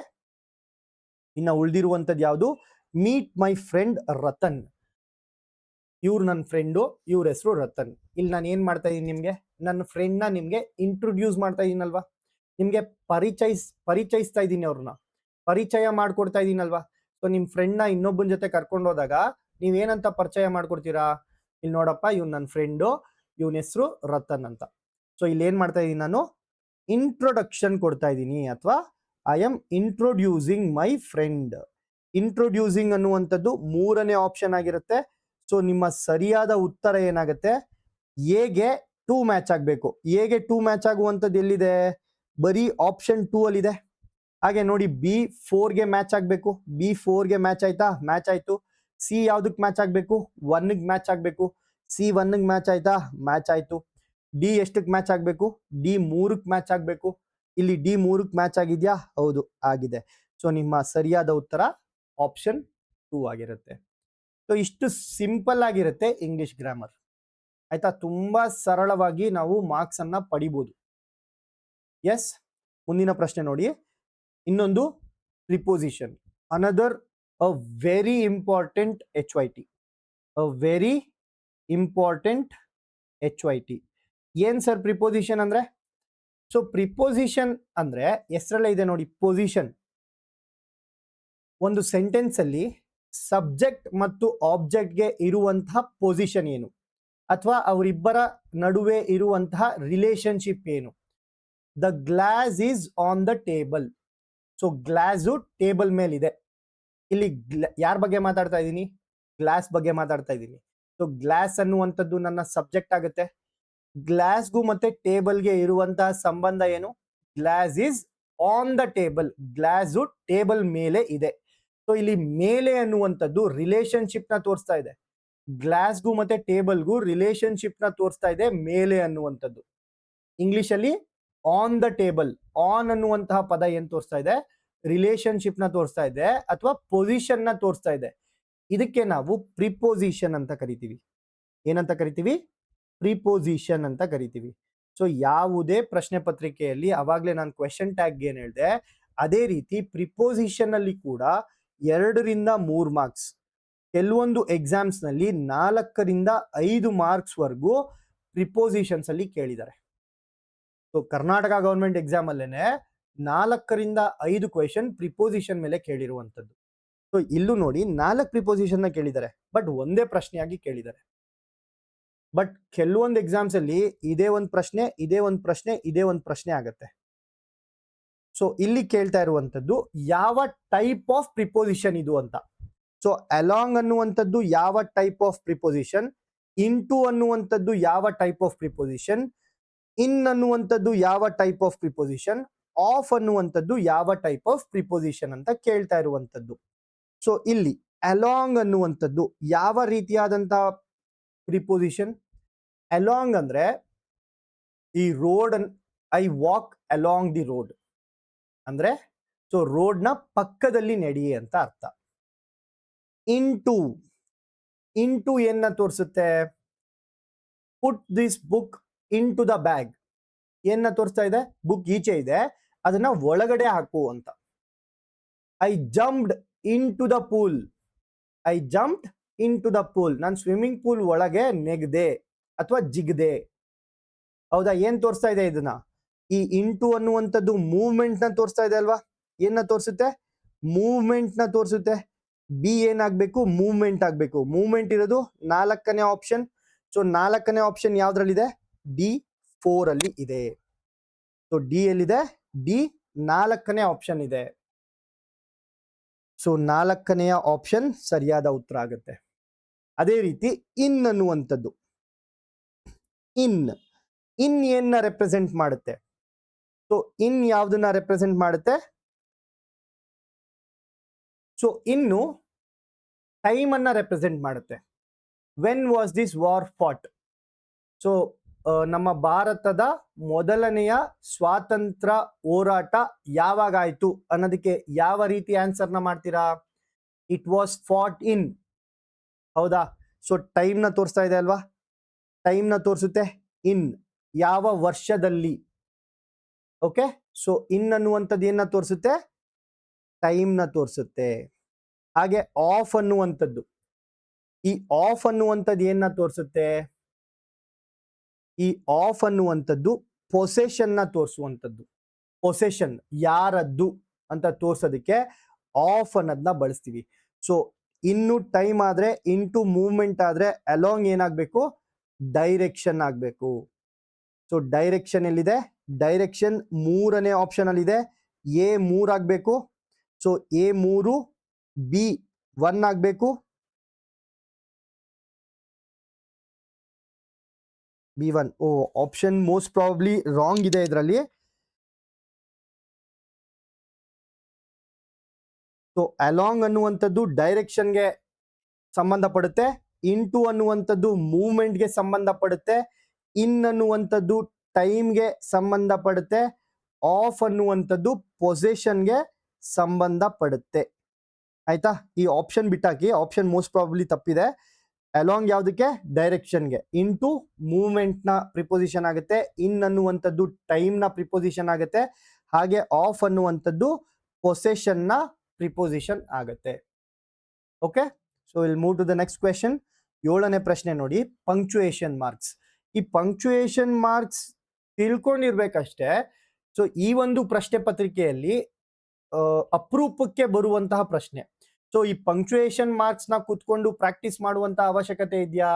ಇನ್ನ ಉಳಿದಿರುವಂತದ್ದು ಯಾವುದು? Meet my friend Ratan. ಇವ್ರು ನನ್ನ ಫ್ರೆಂಡು, ಇವ್ರ ಹೆಸರು ರತನ್. ಇಲ್ಲಿ ನಾನು ಏನ್ ಮಾಡ್ತಾ ಇದೀನಿ? ನಿಮ್ಗೆ ನನ್ನ ಫ್ರೆಂಡ್ ನ ನಿಮ್ಗೆ ಇಂಟ್ರೊಡ್ಯೂಸ್ ಮಾಡ್ತಾ ಇದೀನಲ್ವಾ? ನಿಮ್ಗೆ ಪರಿಚಯಿಸ್ತಾ ಇದ್ದೀನಿ, ಅವ್ರನ್ನ ಪರಿಚಯ ಮಾಡ್ಕೊಡ್ತಾ ಇದೀನಲ್ವಾ? ಸೊ ನಿಮ್ ಫ್ರೆಂಡ್ ನ ಇನ್ನೊಬ್ಬನ ಜೊತೆ ಕರ್ಕೊಂಡು ಹೋದಾಗ ನೀವೇನಂತ ಪರಿಚಯ ಮಾಡ್ಕೊಡ್ತೀರಾ? ಇಲ್ಲಿ ನೋಡಪ್ಪ, ಇವ್ನು ನನ್ನ ಫ್ರೆಂಡು, ಇವನ ಹೆಸರು ರತನ್ ಅಂತ. ಸೊ ಇಲ್ಲಿ ಏನ್ ಮಾಡ್ತಾ ಇದೀನಿ? ನಾನು ಇಂಟ್ರೊಡಕ್ಷನ್ ಕೊಡ್ತಾ ಇದ್ದೀನಿ, ಅಥವಾ I am introducing my friend. Introducing ಅನ್ನುವಂಥದ್ದು 3ನೇ ಆಪ್ಷನ್ ಆಗಿರುತ್ತೆ. ಸೊ ನಿಮ್ಮ ಸರಿಯಾದ ಉತ್ತರ ಏನಾಗುತ್ತೆ? ಎಗೆ 2 ಮ್ಯಾಚ್ ಆಗಬೇಕು. ಎಗೆ 2 ಮ್ಯಾಚ್ ಆಗುವಂಥದ್ದು ಎಲ್ಲಿದೆ? ಬರೀ ಆಪ್ಷನ್ 2 ಅಲ್ಲಿ ಇದೆ. ಹಾಗೆ ನೋಡಿ, B4 ಗೆ ಮ್ಯಾಚ್ ಆಗಬೇಕು. B4 ಗೆ ಮ್ಯಾಚ್ ಆಯ್ತಾ? ಮ್ಯಾಚ್ ಆಯ್ತು. ಸಿ ಯಾವ್ದಕ್ಕೆ ಮ್ಯಾಚ್ ಆಗಬೇಕು? 1 ಗೆ ಮ್ಯಾಚ್ ಆಗಬೇಕು. C1 ಗೆ ಮ್ಯಾಚ್ ಆಯ್ತಾ? ಮ್ಯಾಚ್ ಆಯ್ತು. ಡಿ ಎಷ್ಟಕ್ಕೆ ಮ್ಯಾಚ್ ಆಗಬೇಕು? D3 ಗೆ ಮ್ಯಾಚ್ ಆಗಬೇಕು. ಇಲ್ಲಿ D3 ಗೆ ಮ್ಯಾಚ್ ಆಗಿದ್ಯಾ? ಹೌದು, ಆಗಿದೆ. ಸೊ ನಿಮ್ಮ ಸರಿಯಾದ ಉತ್ತರ ಆಪ್ಷನ್ 2 ಆಗಿರುತ್ತೆ. ಸೊ ಇಷ್ಟು ಸಿಂಪಲ್ ಆಗಿರುತ್ತೆ ಇಂಗ್ಲಿಷ್ ಗ್ರಾಮರ್, ಆಯ್ತಾ? ತುಂಬಾ ಸರಳವಾಗಿ ನಾವು ಮಾರ್ಕ್ಸ್ ಅನ್ನ ಪಡಿಬಹುದು. ಎಸ್, ಮುಂದಿನ ಪ್ರಶ್ನೆ ನೋಡಿ. ಇನ್ನೊಂದು preposition, another a very important HYT. A very important HYT. ಏನ್ ಸರ್ ಪ್ರಿಪೋಸಿಷನ್ ಅಂದ್ರೆ? ಸೊ ಪ್ರಿಪೋಸಿಷನ್ ಅಂದ್ರೆ ಹೆಸರಲ್ಲೇ ಇದೆ ನೋಡಿ, ಪೊಸಿಷನ್. ಒಂದು ಸೆಂಟೆನ್ಸ್ ಅಲ್ಲಿ ಸಬ್ಜೆಕ್ಟ್ ಮತ್ತು ಆಬ್ಜೆಕ್ಟ್ಗೆ ಇರುವಂತಹ ಪೊಸಿಷನ್ ಏನು, ಅಥವಾ ಅವರಿಬ್ಬರ ನಡುವೆ ಇರುವಂತಹ ರಿಲೇಶನ್ಶಿಪ್ ಏನು. The glass is on the table. So glass table ಮೇಲಿದೆ. ಇಲ್ಲಿ ಯಾರ ಬಗ್ಗೆ ಮಾತಾಡ್ತಾ ಇದ್ದೀನಿ? ಗ್ಲಾಸ್ ಬಗ್ಗೆ ಮಾತಾಡ್ತಾ ಇದ್ದೀನಿ. ಸೊ ಗ್ಲಾಸ್ ಅನ್ನುವಂಥದ್ದು ನನ್ನ ಸಬ್ಜೆಕ್ಟ್ ಆಗುತ್ತೆ. ಗ್ಲಾಸ್ಗೂ ಮತ್ತೆ ಟೇಬಲ್ಗೆ ಇರುವಂತಹ ಸಂಬಂಧ ಏನು? Glass is on the table. Glass table ಮೇಲೆ ಇದೆ. ಸೊ ಇಲ್ಲಿ ಮೇಲೆ ಅನ್ನುವಂಥದ್ದು ರಿಲೇಶನ್ಶಿಪ್ ನ ತೋರಿಸ್ತಾ ಇದೆ. ಗ್ಲಾಸ್ಗೂ ಮತ್ತೆ ಟೇಬಲ್ಗೂ ರಿಲೇಶನ್ಶಿಪ್ ನ ತೋರಿಸ್ತಾ ಇದೆ ಮೇಲೆ ಅನ್ನುವಂಥದ್ದು. ಇಂಗ್ಲಿಷ್ ಅಲ್ಲಿ ಆನ್ ದ ಟೇಬಲ್, ಆನ್ ಅನ್ನುವಂತಹ ಪದ ಏನ್ ತೋರಿಸ್ತಾ ಇದೆ? ರಿಲೇಶನ್ಶಿಪ್ ನ ತೋರಿಸ್ತಾ ಇದೆ ಅಥವಾ ಪೊಸಿಷನ್ ನ ತೋರಿಸ್ತಾ ಇದೆ. ಇದಕ್ಕೆ ನಾವು ಪ್ರಿಪೋಸಿಷನ್ ಅಂತ ಕರಿತೀವಿ. ಏನಂತ ಕರಿತೀವಿ? ಪ್ರಿಪೋಸಿಷನ್ ಅಂತ ಕರಿತೀವಿ. ಸೊ ಯಾವುದೇ ಪ್ರಶ್ನೆ ಪತ್ರಿಕೆಯಲ್ಲಿ ಅವಾಗ್ಲೇ ನಾನು ಕ್ವೆಶ್ಚನ್ ಟ್ಯಾಗ್ ಏನ್ ಹೇಳಿದೆ, ಅದೇ ರೀತಿ ಪ್ರಿಪೋಸಿಷನ್ ಅಲ್ಲಿ ಕೂಡ 2 ರಿಂದ 3 ಮಾರ್ಕ್ಸ್, ಕೆಲವೊಂದು ಎಕ್ಸಾಮ್ಸ್ ನಲ್ಲಿ 4 ರಿಂದ 5 ಮಾರ್ಕ್ಸ್ ವರೆಗೂ ಪ್ರಿಪೋಸಿಷನ್ಸ್ ಅಲ್ಲಿ ಕೇಳಿದ್ದಾರೆ. ಸೊ ಕರ್ನಾಟಕ ಗವರ್ಮೆಂಟ್ ಎಕ್ಸಾಮ್ ಅಲ್ಲೇನೆ 4 ರಿಂದ 5 ಕ್ವೆಶನ್ ಪ್ರಿಪೋಸಿಷನ್ ಮೇಲೆ ಕೇಳಿರುವಂತದ್ದು. ಸೊ ಇಲ್ಲೂ ನೋಡಿ 4 ಪ್ರಿಪೋಸಿಷನ್ ನ ಕೇಳಿದ್ದಾರೆ, ಬಟ್ ಒಂದೇ ಪ್ರಶ್ನೆಯಾಗಿ ಕೇಳಿದ್ದಾರೆ. ಬಟ್ ಕೆಲವೊಂದು ಎಕ್ಸಾಮ್ಸ್ ಅಲ್ಲಿ ಇದೇ ಒಂದು ಪ್ರಶ್ನೆ, ಇದೇ ಒಂದು ಪ್ರಶ್ನೆ, ಇದೇ ಒಂದು ಪ್ರಶ್ನೆ ಆಗತ್ತೆ. ಸೊ ಇಲ್ಲಿ ಕೇಳ್ತಾ ಇರುವಂತದ್ದು ಯಾವ ಟೈಪ್ ಆಫ್ ಪ್ರಿಪೋಸಿಷನ್ ಇದು ಅಂತ. ಸೊ ಅಲಾಂಗ್ ಅನ್ನುವಂಥದ್ದು ಯಾವ ಟೈಪ್ ಆಫ್ ಪ್ರಿಪೋಸಿಷನ್, ಇಂಟು ಅನ್ನುವಂಥದ್ದು ಯಾವ ಟೈಪ್ ಆಫ್ ಪ್ರಿಪೋಸಿಷನ್, ಇನ್ ಅನ್ನುವಂಥದ್ದು ಯಾವ ಟೈಪ್ ಆಫ್ ಪ್ರಿಪೋಸಿಷನ್, ಆಫ್ ಅನ್ನುವಂಥದ್ದು ಯಾವ ಟೈಪ್ ಆಫ್ ಪ್ರಿಪೋಸಿಷನ್ ಅಂತ ಕೇಳ್ತಾ ಇರುವಂತದ್ದು. ಸೊ ಇಲ್ಲಿ ಅಲಾಂಗ್ ಅನ್ನುವಂಥದ್ದು ಯಾವ ರೀತಿಯಾದಂತಹ ಪ್ರಿಪೋಸಿಷನ್? ಅಲಾಂಗ್ ಅಂದ್ರೆ ಈ road, I walk along the road ಅಂದ್ರೆ ಸೊ ರೋಡ್ ನ ಪಕ್ಕದಲ್ಲಿ ನಡೆಯೇ ಅಂತ ಅರ್ಥ. ಇಂಟು, ಇಂಟು ಏನ್ನ ತೋರಿಸುತ್ತೆ? Put this book into the bag. ಏನ್ನ ತೋರಿಸ್ತಾ ಇದೆ? ಬುಕ್ ಈಚೆ ಇದೆ, ಅದನ್ನ ಒಳಗಡೆ ಹಾಕು ಅಂತ. I jumped into the pool. I jumped into the pool. ನಾನು ಸ್ವಿಮ್ಮಿಂಗ್ ಪೂಲ್ ಒಳಗೆ ನೆಗ್ದೆ ಅಥವಾ ಜಿಗ್ದೆ. ಹೌದಾ? ಏನ್ ತೋರಿಸ್ತಾ ಇದೆ ಇದನ್ನ? ಈ ಇಂಟು ಅನ್ನುವಂಥದ್ದು ಮೂವ್ಮೆಂಟ್ ನ ತೋರಿಸ್ತಾ ಇದೆ ಅಲ್ವಾ? ಏನ ತೋರಿಸುತ್ತೆ? ಮೂವ್ಮೆಂಟ್ ನ ತೋರಿಸುತ್ತೆ. ಬಿ ಏನಾಗ್ಬೇಕು? ಮೂವ್ಮೆಂಟ್ ಆಗ್ಬೇಕು. ಮೂವ್ಮೆಂಟ್ ಇರೋದು 4ನೇ ಆಪ್ಷನ್. ಸೊ 4ನೇ ಆಪ್ಷನ್ ಯಾವ್ದ್ರಲ್ಲಿದೆ? D4 ಅಲ್ಲಿ ಇದೆ. ಸೊ ಡಿ ಎಲ್ಲಿದೆ? ಡಿ 4ನೇ ಆಪ್ಷನ್ ಇದೆ. ಸೊ 4ನೆಯ ಆಪ್ಷನ್ ಸರಿಯಾದ ಉತ್ತರ ಆಗುತ್ತೆ. ಅದೇ ರೀತಿ ಇನ್ ಅನ್ನುವಂಥದ್ದು, ಇನ್, ಇನ್ ಏನ್ನ ರೆಪ್ರೆಸೆಂಟ್ ಮಾಡುತ್ತೆ? ಸೊ ಇನ್ ಯಾವ್ದನ್ನ ರೆಪ್ರೆಸೆಂಟ್ ಮಾಡುತ್ತೆ? ಸೊ ಇನ್ನು ಟೈಮ್ ಅನ್ನ ರೆಪ್ರೆಸೆಂಟ್ ಮಾಡುತ್ತೆ. When was this war fought? So ನಮ್ಮ ಭಾರತದ ಮೊದಲನೆಯ ಸ್ವಾತಂತ್ರ್ಯ ಹೋರಾಟ ಯಾವಾಗ ಆಯ್ತು ಅನ್ನೋದಕ್ಕೆ ಯಾವ ರೀತಿ ಆನ್ಸರ್ ನ ಮಾಡ್ತೀರಾ? ಇಟ್ ವಾಸ್ ಫಾಟ್ ಇನ್. ಹೌದಾ? ಸೊ ಟೈಮ್ ನ ತೋರಿಸ್ತಾ ಇದೆ ಅಲ್ವಾ? ಟೈಮ್ ನ ತೋರಿಸುತ್ತೆ. ಇನ್ ಯಾವ ವರ್ಷದಲ್ಲಿ? ಓಕೆ. ಸೊ ಇನ್ ಅನ್ನುವಂಥದ್ದು ಏನ ತೋರಿಸುತ್ತೆ? ಟೈಮ್ ನ ತೋರಿಸುತ್ತೆ. ಹಾಗೆ ಆಫ್ ಅನ್ನುವಂಥದ್ದು, ಈ ಆಫ್ ಅನ್ನುವಂಥದ್ದು ಏನ ತೋರಿಸುತ್ತೆ? ಈ ಆಫ್ ಅನ್ನುವಂಥದ್ದು ಪೊಸೆಷನ್ ನ ತೋರಿಸುವಂಥದ್ದು. ಪೊಸೆಷನ್ ಯಾರದ್ದು ಅಂತ ತೋರ್ಸೋದಕ್ಕೆ ಆಫ್ ಅನ್ನೋದನ್ನ ಬಳಸ್ತೀವಿ. ಸೊ ಇನ್ನು ಟೈಮ್ ಆದ್ರೆ, ಇಂಟು ಮೂವ್ಮೆಂಟ್ ಆದ್ರೆ, ಅಲಾಂಗ್ ಏನಾಗ್ಬೇಕು? ಡೈರೆಕ್ಷನ್ ಆಗ್ಬೇಕು. ಸೊ ಡೈರೆಕ್ಷನ್ ಎಲ್ಲಿದೆ? ಡೈರೆಕ್ಷನ್ 3ನೇ ಆಪ್ಷನ್ ಅಲ್ಲಿ ಇದೆ. A3 ಆಗ್ಬೇಕು. ಸೊ A3, B1 ಆಗ್ಬೇಕು. B1. ಓ, ಆಪ್ಷನ್ ಮೋಸ್ಟ್ ಪ್ರಾಬಬ್ಲಿ ರಾಂಗ್ ಇದೆ ಇದರಲ್ಲಿ. ಸೊ ಅಲಾಂಗ್ ಅನ್ನುವಂಥದ್ದು ಡೈರೆಕ್ಷನ್ಗೆ ಸಂಬಂಧಪಡುತ್ತೆ. ಇಂಟು ಅನ್ನುವಂಥದ್ದು ಮೂವ್ಮೆಂಟ್ಗೆ ಸಂಬಂಧಪಡುತ್ತೆ. ಇನ್ ಅನ್ನುವಂಥದ್ದು ಟೈಮ್ಗೆ ಸಂಬಂಧಪಡುತ್ತೆ. ಆಫ್ ಅನ್ನುವಂಥದ್ದು ಪೊಸೆಷನ್ಗೆ ಸಂಬಂಧಪಡುತ್ತೆ. ಆಯ್ತಾ? ಈ ಆಪ್ಷನ್ ಬಿಟ್ಟಾಕಿ. ಆಪ್ಷನ್ ಮೋಸ್ಟ್ ಪ್ರಾಬಬ್ಲಿ ತಪ್ಪಿದೆ. ಅಲಾಂಗ್ ಯಾವುದಕ್ಕೆ? ಡೈರೆಕ್ಷನ್ಗೆ. ಇಂಟು ಮೂವ್ಮೆಂಟ್ ನ ಪ್ರಿಪೋಸಿಷನ್ ಆಗುತ್ತೆ. ಇನ್ ಅನ್ನುವಂಥದ್ದು ಟೈಮ್ ನ ಪ್ರಿಪೋಸಿಷನ್ ಆಗುತ್ತೆ. ಹಾಗೆ ಆಫ್ ಅನ್ನುವಂಥದ್ದು ಪೊಸೆಷನ್ ನ ಪ್ರಿಪೋಸಿಷನ್ ಆಗುತ್ತೆ. Okay. So will move to the next question. 7ನೇ ಪ್ರಶ್ನೆ ನೋಡಿ, ಪಂಕ್ಚುಯೇಷನ್ ಮಾರ್ಕ್ಸ್. ಈ ಪಂಕ್ಚುಯೇಷನ್ ಮಾರ್ಕ್ಸ್ ತಿಳ್ಕೊಂಡಿರ್ಬೇಕಷ್ಟೇ. ಸೊ ಈ ಒಂದು ಪ್ರಶ್ನೆ ಪತ್ರಿಕೆಯಲ್ಲಿ ಅಪರೂಪಕ್ಕೆ ಬರುವಂತಹ ಪ್ರಶ್ನೆ. ಸೊ ಈ ಪಂಕ್ಚುಯೇಷನ್ ಮಾರ್ಕ್ಸ್ ನ ಕೂತ್ಕೊಂಡು ಪ್ರಾಕ್ಟೀಸ್ ಮಾಡುವಂತಹ ಅವಶ್ಯಕತೆ ಇದೆಯಾ?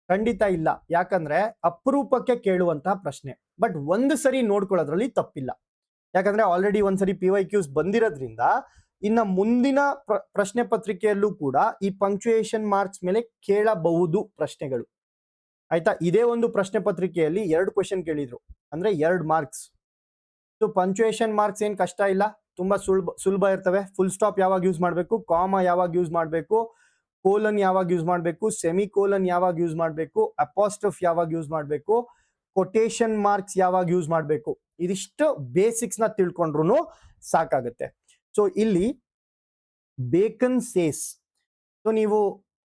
ಖಂಡಿತ ಇಲ್ಲ. ಯಾಕಂದ್ರೆ ಅಪರೂಪಕ್ಕೆ ಕೇಳುವಂತಹ ಪ್ರಶ್ನೆ. ಬಟ್ ಒಂದು ಸರಿ ನೋಡ್ಕೊಳ್ಳೋದ್ರಲ್ಲಿ ತಪ್ಪಿಲ್ಲ. ಯಾಕಂದ್ರೆ ಆಲ್ರೆಡಿ ಒಂದ್ಸರಿ PYQs ಬಂದಿರೋದ್ರಿಂದ ಇನ್ನ ಮುಂದಿನ ಪ್ರಶ್ನೆ ಪತ್ರಿಕೆಯಲ್ಲೂ ಕೂಡ ಈ ಪಂಕ್ಚುಯೇಷನ್ ಮಾರ್ಕ್ಸ್ ಮೇಲೆ ಕೇಳಬಹುದು ಪ್ರಶ್ನೆಗಳು. ಆಯ್ತಾ? ಇದೇ ಒಂದು ಪ್ರಶ್ನೆ ಪತ್ರಿಕೆಯಲ್ಲಿ 2 ಕ್ವೆಶ್ಚನ್ ಕೇಳಿದ್ರು, ಅಂದ್ರೆ 2 ಮಾರ್ಕ್ಸ್. ಸೊ ಪಂಕ್ಚುಯೇಷನ್ ಮಾರ್ಕ್ಸ್ ಏನ್ ಕಷ್ಟ ಇಲ್ಲ, ತುಂಬಾ ಸುಲಭ ಇರ್ತವೆ. ಫುಲ್ ಸ್ಟಾಪ್ ಯಾವಾಗ ಯೂಸ್ ಮಾಡಬೇಕು, ಕಾಮಾ ಯಾವಾಗ ಯೂಸ್ ಮಾಡಬೇಕು, ಕೋಲನ್ ಯಾವಾಗ ಯೂಸ್ ಮಾಡಬೇಕು, ಸೆಮಿ ಕೋಲನ್ ಯಾವಾಗ ಯೂಸ್ ಮಾಡಬೇಕು, ಅಪಾಸ್ಟ್ರಫ್ ಯಾವಾಗ ಯೂಸ್ ಮಾಡಬೇಕು, ಕೊಟೇಶನ್ ಮಾರ್ಕ್ಸ್ ಯಾವಾಗ ಯೂಸ್ ಮಾಡಬೇಕು, ಇದಿಷ್ಟು ಬೇಸಿಕ್ಸ್ ನ ತಿಳ್ಕೊಂಡ್ರು ಸಾಕಾಗುತ್ತೆ. ಸೊ ಇಲ್ಲಿ ಬೇಕನ್ ಸೇಸ್, ಸೊ ನೀವು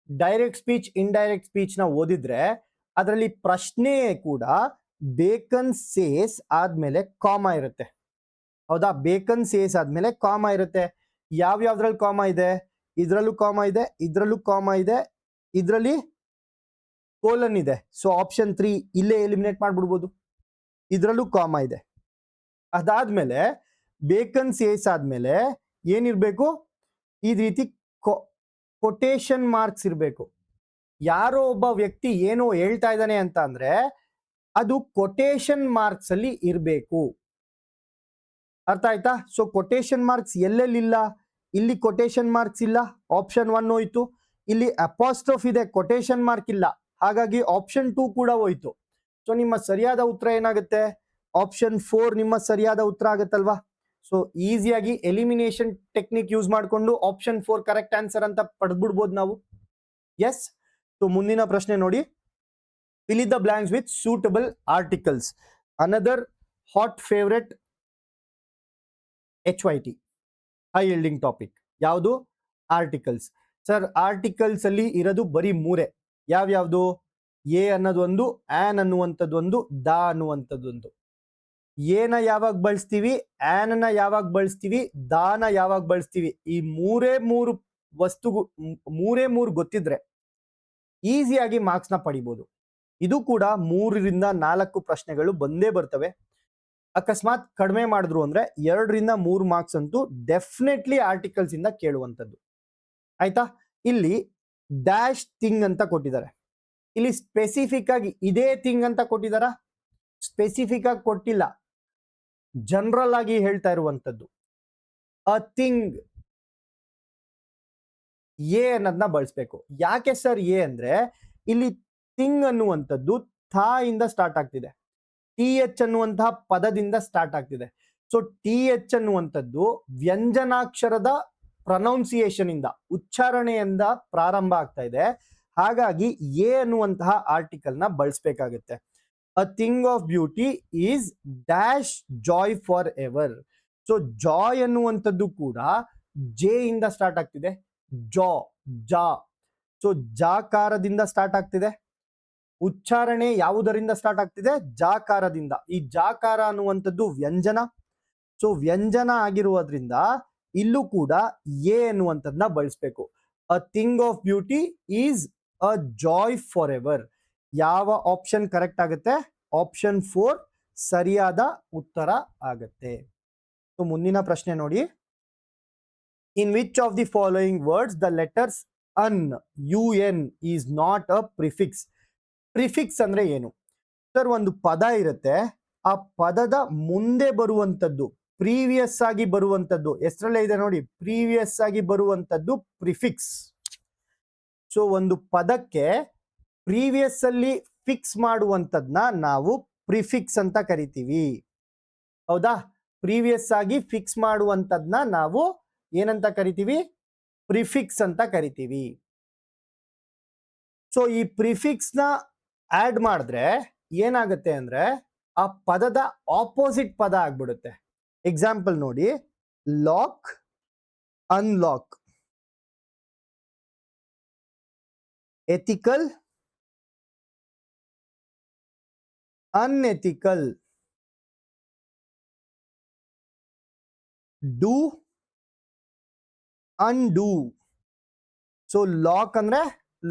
ಡೈರೆಕ್ಟ್ ಸ್ಪೀಚ್ ಇಂಡೈರೆಕ್ಟ್ ಸ್ಪೀಚ್ ನ ಓದಿದ್ರೆ ಅದರಲ್ಲಿ ಪ್ರಶ್ನೆ ಕೂಡ ಬೇಕನ್ ಸೇಸ್ ಆದ್ಮೇಲೆ ಕಾಮಾ ಇರುತ್ತೆ. ಹೌದಾ? ಬೇಕನ್ ಸೇಸ್ ಆದ್ಮೇಲೆ ಕಾಮಾ ಇರುತ್ತೆ. ಯಾವ್ದ್ರಲ್ಲಿ ಕಾಮಾ ಇದೆ? ಇದ್ರಲ್ಲೂ ಕಾಮಾ ಇದೆ, ಇದ್ರಲ್ಲೂ ಕಾಮಾ ಇದೆ, ಇದ್ರಲ್ಲಿ ಕೋಲನ್ ಇದೆ. ಸೊ ಆಪ್ಷನ್ 3 ಇಲ್ಲೇ ಎಲಿಮಿನೇಟ್ ಮಾಡ್ಬಿಡ್ಬೋದು. ಇದ್ರಲ್ಲೂ ಕಾಮಾ ಇದೆ. ಅದಾದ್ಮೇಲೆ ಬೇಕನ್ ಸೇಸ್ ಆದ್ಮೇಲೆ ಏನಿರ್ಬೇಕು? ಈ ರೀತಿ ಕೊಟೇಶನ್ ಮಾರ್ಕ್ಸ್ ಇರಬೇಕು. ಯಾರೋ ಒಬ್ಬ ವ್ಯಕ್ತಿ ಏನೋ ಹೇಳ್ತಾ ಇದ್ದಾನೆ ಅಂತ ಅಂದ್ರೆ ಅದು ಕೊಟೇಶನ್ ಮಾರ್ಕ್ಸ್ ಅಲ್ಲಿ ಇರಬೇಕು. ಅರ್ಥ ಆಯ್ತಾ? ಸೊ ಕೊಟೇಶನ್ ಮಾರ್ಕ್ಸ್ ಎಲ್ಲೆಲ್ಲಿಲ್ಲ? ಇಲ್ಲಿ ಕೊಟೇಶನ್ ಮಾರ್ಕ್ಸ್ ಇಲ್ಲ, ಆಪ್ಷನ್ 1 ಹೋಯ್ತು. ಇಲ್ಲಿ ಅಪಾಸ್ಟ್ರೋಫ್ ಇದೆ, ಕೊಟೇಶನ್ ಮಾರ್ಕ್ ಇಲ್ಲ, ಹಾಗಾಗಿ ಆಪ್ಷನ್ 2 ಕೂಡ ಹೋಯ್ತು. ಸೊ ನಿಮ್ಮ ಸರಿಯಾದ ಉತ್ತರ ಏನಾಗುತ್ತೆ? ಆಪ್ಷನ್ 4 ನಿಮ್ಮ ಸರಿಯಾದ ಉತ್ತರ ಆಗುತ್ತಲ್ವಾ? ಸೊ ಈಸಿಯಾಗಿ ಎಲಿಮಿನೇಷನ್ ಟೆಕ್ನಿಕ್ ಯೂಸ್ ಮಾಡಿಕೊಂಡು ಆಪ್ಷನ್ 4 ಕರೆಕ್ಟ್ ಆನ್ಸರ್ ಅಂತ ಪಡೆದ್ಬಿಡ್ಬೋದು ನಾವು. ಎಸ್. ಸೊ ಮುಂದಿನ ಪ್ರಶ್ನೆ ನೋಡಿ. fill in the blanks with suitable articles. Another hot favorite HYT, high yielding topic. ಯಾವುದು? ಆರ್ಟಿಕಲ್ಸ್. ಸರ್ ಆರ್ಟಿಕಲ್ಸ್ ಅಲ್ಲಿ ಇರೋದು ಬರೀ 3. ಯಾವ್ಯಾವುದು? ಎ ಅನ್ನೋದು ಒಂದು, ಆನ್ ಅನ್ನುವಂಥದ್ದು ಒಂದು, ದ ಅನ್ನುವಂಥದ್ದು ಒಂದು. ಏನ ಯಾವಾಗ ಬಳಸ್ತೀವಿ, ಆನ್ ಯಾವಾಗ ಬಳಸ್ತೀವಿ, ದಾನ ಯಾವಾಗ ಬಳಸ್ತೀವಿ, ಈ ಮೂರೇ ಮೂರು ಗೊತ್ತಿದ್ರೆ ಈಸಿಯಾಗಿ ಮಾರ್ಕ್ಸ್ ನ ಪಡಿಬಹುದು. ಇದು ಕೂಡ 3ರಿಂದ 4 ಪ್ರಶ್ನೆಗಳು ಬಂದೇ ಬರ್ತವೆ. ಅಕಸ್ಮಾತ್ ಕಡಿಮೆ ಮಾಡಿದ್ರು ಅಂದ್ರೆ 2ರಿಂದ 3 ಮಾರ್ಕ್ಸ್ ಅಂತೂ ಡೆಫಿನೆಟ್ಲಿ ಆರ್ಟಿಕಲ್ಸ್ ಇಂದ ಕೇಳುವಂಥದ್ದು. ಆಯ್ತಾ? ಇಲ್ಲಿ ಡ್ಯಾಶ್ ಥಿಂಗ್ ಅಂತ ಕೊಟ್ಟಿದ್ದಾರೆ. ಇಲ್ಲಿ ಸ್ಪೆಸಿಫಿಕ್ ಆಗಿ ಇದೇ ಥಿಂಗ್ ಅಂತ ಕೊಟ್ಟಿದಾರ? ಸ್ಪೆಸಿಫಿಕ್ ಆಗಿ ಕೊಟ್ಟಿಲ್ಲ, ಜನರಲ್ ಆಗಿ ಹೇಳ್ತಾ ಇರುವಂತದ್ದು. ಅ ಥಿಂಗ್, ಎ ಅನ್ನೋದನ್ನ ಬಳಸ್ಬೇಕು. ಯಾಕೆ ಸರ್ ಎ ಅಂದ್ರೆ ಇಲ್ಲಿ ಥಿಂಗ್ ಅನ್ನುವಂಥದ್ದು ಥಾ ಇಂದ ಸ್ಟಾರ್ಟ್ ಆಗ್ತಿದೆ, TH ಅನ್ನುವಂತಹ ಪದದಿಂದ ಸ್ಟಾರ್ಟ್ ಆಗ್ತಿದೆ. ಸೊ TH ಅನ್ನುವಂಥದ್ದು ವ್ಯಂಜನಾಕ್ಷರದ ಪ್ರೊನೌನ್ಸಿಯೇಷನ್ ಇಂದ, ಉಚ್ಚಾರಣೆಯಿಂದ ಪ್ರಾರಂಭ ಆಗ್ತಾ ಇದೆ. ಹಾಗಾಗಿ ಎ ಅನ್ನುವಂತಹ ಆರ್ಟಿಕಲ್ ನ ಬಳಸಬೇಕಾಗುತ್ತೆ. A thing of beauty is dash joy forever. So joy ಅನ್ನುವಂಥದ್ದು ಕೂಡ ಜೆ ಇಂದ ಸ್ಟಾರ್ಟ್ ಆಗ್ತಿದೆ, ಜಾ, ಜಾ. ಸೊ ಜಾಕಾರದಿಂದ ಸ್ಟಾರ್ಟ್ ಆಗ್ತಿದೆ. ಉಚ್ಚಾರಣೆ ಯಾವುದರಿಂದ ಸ್ಟಾರ್ಟ್ ಆಗ್ತಿದೆ? ಜಾಕಾರದಿಂದ. ಈ ಜಾಕಾರ ಅನ್ನುವಂಥದ್ದು ವ್ಯಂಜನ. ಸೊ ವ್ಯಂಜನ ಆಗಿರುವುದರಿಂದ ಇಲ್ಲೂ ಕೂಡ ಎ ಅನ್ನುವಂಥದ್ದನ್ನ ಬಳಸಬೇಕು. ಅ thing of beauty is a Joy for ever. ಯಾವ ಆಪ್ಷನ್ ಕರೆಕ್ಟ್ ಆಗುತ್ತೆ? ಆಪ್ಷನ್ 4 ಸರಿಯಾದ ಉತ್ತರ ಆಗತ್ತೆ. ಸೊ ಮುಂದಿನ ಪ್ರಶ್ನೆ ನೋಡಿ. In which of the following words the letters UN is not a prefix? Prefix ಅಂದ್ರೆ ಏನು ಸರ್? ಒಂದು ಪದ ಇರುತ್ತೆ, ಆ ಪದದ ಮುಂದೆ ಬರುವಂತದ್ದು, ಪ್ರೀವಿಯಸ್ ಆಗಿ ಬರುವಂತದ್ದು ಹೆಸರಲ್ಲೇ ಇದೆ ನೋಡಿ, ಪ್ರೀವಿಯಸ್ ಆಗಿ ಬರುವಂತದ್ದು ಪ್ರಿಫಿಕ್ಸ್. ಸೊ ಒಂದು ಪದಕ್ಕೆ ಪ್ರೀವಿಯಸ್ ಅಲ್ಲಿ ಫಿಕ್ಸ್ ಮಾಡುವಂತದ್ನ ನಾವು ಪ್ರಿಫಿಕ್ಸ್ ಅಂತ ಕರಿತೀವಿ. ಹೌದಾ? ಪ್ರೀವಿಯಸ್ ಆಗಿ ಫಿಕ್ಸ್ ಮಾಡುವಂತದ್ನ ನಾವು ಏನಂತ ಕರಿತೀವಿ? ಪ್ರಿಫಿಕ್ಸ್ ಅಂತ ಕರಿತೀವಿ. ಸೊ ಈ ಪ್ರಿಫಿಕ್ಸ್ ನ ಆಡ್ ಮಾಡಿದ್ರೆ ಏನಾಗುತ್ತೆ ಅಂದ್ರೆ ಆ ಪದದ ಆಪೋಸಿಟ್ ಪದ ಆಗ್ಬಿಡುತ್ತೆ. ಎಕ್ಸಾಂಪಲ್ ನೋಡಿ, lock, unlock, ethical, unethical, do, undo. So lock ಅಂದ್ರೆ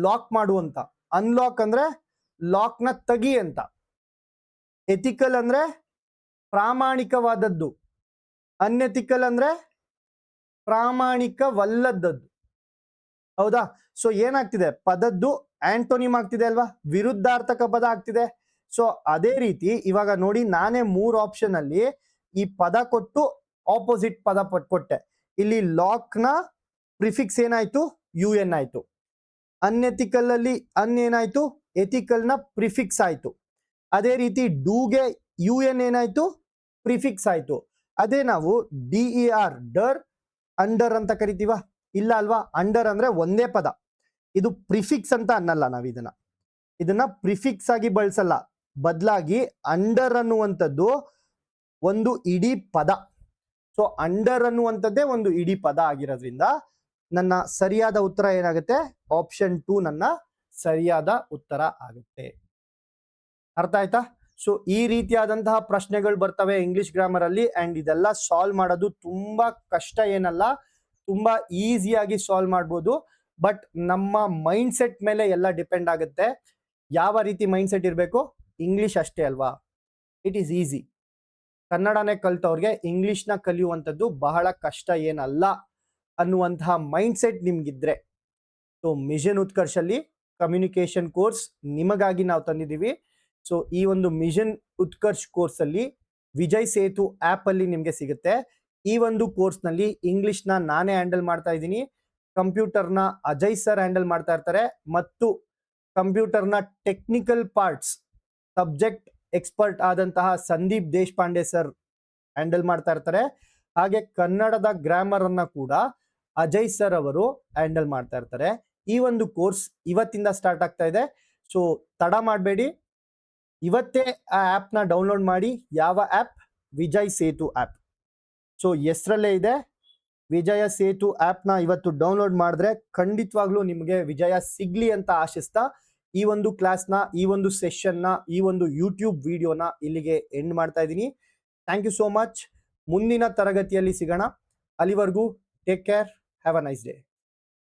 ಲಾಕ್ ಮಾಡುವಂತ, ಅನ್ಲಾಕ್ ಅಂದ್ರೆ ಲಾಕ್ ನ ತೆಗಿ ಅಂತ, ಎಥಿಕಲ್ ಅಂದ್ರೆ ಪ್ರಾಮಾಣಿಕವಾದದ್ದು, ಅನ್ಎಥಿಕಲ್ ಅಂದ್ರೆ ಪ್ರಾಮಾಣಿಕವಲ್ಲದದ್ದು. ಹೌದಾ? ಸೊ ಏನಾಗ್ತಿದೆ, ಪದದ್ದು ಆಂಟೋನಿಮ್ ಆಗ್ತಿದೆ ಅಲ್ವಾ, ವಿರುದ್ಧಾರ್ಥಕ ಪದ ಆಗ್ತಿದೆ. ಸೊ ಅದೇ ರೀತಿ ಇವಾಗ ನೋಡಿ, ನಾನೇ 3 ಆಪ್ಷನ್ ಅಲ್ಲಿ ಈ ಪದ ಕೊಟ್ಟು ಆಪೋಸಿಟ್ ಪದ ಕೊಟ್ಟೆ. ಇಲ್ಲಿ ಲಾಕ್ ನ ಪ್ರಿಫಿಕ್ಸ್ ಏನಾಯ್ತು, ಯು ಎನ್ ಆಯ್ತು. ಅನ್ಎಥಿಕಲ್ ಅಲ್ಲಿ ಏನಾಯ್ತು, ಎಥಿಕಲ್ ನ ಪ್ರಿಫಿಕ್ಸ್ ಆಯ್ತು. ಅದೇ ರೀತಿ ಡೂಗೆ ಯು ಎನ್ ಏನಾಯ್ತು, ಪ್ರಿಫಿಕ್ಸ್ ಆಯ್ತು. ಅದೇ ನಾವು DER ಡರ್ ಅಂಡರ್ ಅಂತ ಕರಿತೀವ, ಇಲ್ಲ ಅಲ್ವಾ? ಅಂಡರ್ ಅಂದ್ರೆ ಒಂದೇ ಪದ, ಇದು ಪ್ರಿಫಿಕ್ಸ್ ಅಂತ ಅನ್ನಲ್ಲ. ನಾವು ಇದನ್ನ ಪ್ರಿಫಿಕ್ಸ್ ಆಗಿ ಬಳಸಲ್ಲ, ಬದಲಾಗಿ ಅಂಡರ್ ಅನ್ನುವಂಥದ್ದು ಒಂದು ಇಡೀ ಪದ. ಸೊ ಅಂಡರ್ ಅನ್ನುವಂಥದ್ದೇ ಒಂದು ಇಡೀ ಪದ ಆಗಿರೋದ್ರಿಂದ ನನ್ನ ಸರಿಯಾದ ಉತ್ತರ ಏನಾಗುತ್ತೆ, ಆಪ್ಷನ್ 2 ನನ್ನ ಸರಿಯಾದ ಉತ್ತರ ಆಗುತ್ತೆ. ಅರ್ಥ ಆಯ್ತಾ? ಸೊ ಈ ರೀತಿಯಾದಂತಹ ಪ್ರಶ್ನೆಗಳು ಬರ್ತವೆ ಇಂಗ್ಲಿಷ್ ಗ್ರಾಮರ್ ಅಲ್ಲಿ, ಅಂಡ್ ಇದೆಲ್ಲ ಸಾಲ್ವ್ ಮಾಡೋದು ತುಂಬಾ ಕಷ್ಟ ಏನಲ್ಲ, ತುಂಬಾ ಈಸಿಯಾಗಿ ಸಾಲ್ವ್ ಮಾಡ್ಬೋದು. ಬಟ್ ನಮ್ಮ ಮೈಂಡ್ ಸೆಟ್ ಮೇಲೆ ಎಲ್ಲ ಡಿಪೆಂಡ್ ಆಗುತ್ತೆ. ಯಾವ ರೀತಿ ಮೈಂಡ್ ಸೆಟ್ ಇರಬೇಕು, ಇಂಗ್ಲಿಷ್ ಅಷ್ಟೇ ಅಲ್ವಾ, ಇಟ್ ಈಸ್ ಈಸಿ. ಕನ್ನಡನೇ ಕಲ್ತವ್ರಿಗೆ ಇಂಗ್ಲಿಷ್ನ ಕಲಿಯುವಂಥದ್ದು ಬಹಳ ಕಷ್ಟ ಏನಲ್ಲ ಅನ್ನುವಂತಹ ಮೈಂಡ್ ಸೆಟ್ ನಿಮ್ಗಿದ್ರೆ, ಸೊ ಮಿಷನ್ ಉತ್ಕರ್ಷಲ್ಲಿ ಕಮ್ಯುನಿಕೇಶನ್ ಕೋರ್ಸ್ ನಿಮಗಾಗಿ ನಾವು ತಂದಿದ್ದೀವಿ. ಸೊ ಈ ಒಂದು ಮಿಷನ್ ಉತ್ಕರ್ಷ್ ಕೋರ್ಸ್ ಅಲ್ಲಿ ವಿಜಯ್ ಸೇತು ಆಪ್ ಅಲ್ಲಿ ನಿಮಗೆ ಸಿಗುತ್ತೆ. ಈ ಒಂದು ಕೋರ್ಸ್ ನಲ್ಲಿ ಇಂಗ್ಲಿಷ್ನ ನಾನೇ ಹ್ಯಾಂಡಲ್ ಮಾಡ್ತಾ ಇದ್ದೀನಿ, ಕಂಪ್ಯೂಟರ್ನ ಅಜಯ್ ಸರ್ ಹ್ಯಾಂಡಲ್ ಮಾಡ್ತಾ ಇರ್ತಾರೆ, ಮತ್ತು ಕಂಪ್ಯೂಟರ್ನ ಟೆಕ್ನಿಕಲ್ ಪಾರ್ಟ್ಸ್ ಸಬ್ಜೆಕ್ಟ್ ಎಕ್ಸ್ಪರ್ಟ್ ಆದಂತಹ ಸಂದೀಪ್ ದೇಶಪಾಂಡೆ ಸರ್ ಹ್ಯಾಂಡಲ್ ಮಾಡ್ತಾ ಇರ್ತಾರೆ. ಹಾಗೆ ಕನ್ನಡದ ಗ್ರಾಮರ್ ಅನ್ನ ಕೂಡ ಅಜಯ್ ಸರ್ ಅವರು ಹ್ಯಾಂಡಲ್ ಮಾಡ್ತಾ ಇರ್ತಾರೆ. ಈ ಒಂದು ಕೋರ್ಸ್ ಇವತ್ತಿಂದ ಸ್ಟಾರ್ಟ್ ಆಗ್ತಾ ಇದೆ. ಸೊ ತಡ ಮಾಡಬೇಡಿ, ಇವತ್ತೇ ಆ ಆ್ಯಪ್ನ ಡೌನ್ಲೋಡ್ ಮಾಡಿ. ಯಾವ app? Vijay Setu app. So ಹೆಸರಲ್ಲೇ ಇದೆ, ವಿಜಯ ಸೇತು ಆ್ಯಪ್ನ ಇವತ್ತು ಡೌನ್ಲೋಡ್ ಮಾಡಿದ್ರೆ ಖಂಡಿತವಾಗ್ಲೂ ನಿಮಗೆ ವಿಜಯ ಸಿಗ್ಲಿ ಅಂತ ಆಶಿಸ್ತಾ ಈ ಒಂದು ಕ್ಲಾಸ್ನ, ಈ ಒಂದು ಸೆಷನ್ನ, ಈ ಒಂದು ಯೂಟ್ಯೂಬ್ ವಿಡಿಯೋನ ಇಲ್ಲಿಗೆ ಎಂಡ್ ಮಾಡ್ತಾ ಇದ್ದೀನಿ. Thank you so much. ಮುಂದಿನ ತರಗತಿಯಲ್ಲಿ ಸಿಗೋಣ. ಅಲ್ಲಿವರೆಗೂ take care, have a nice day.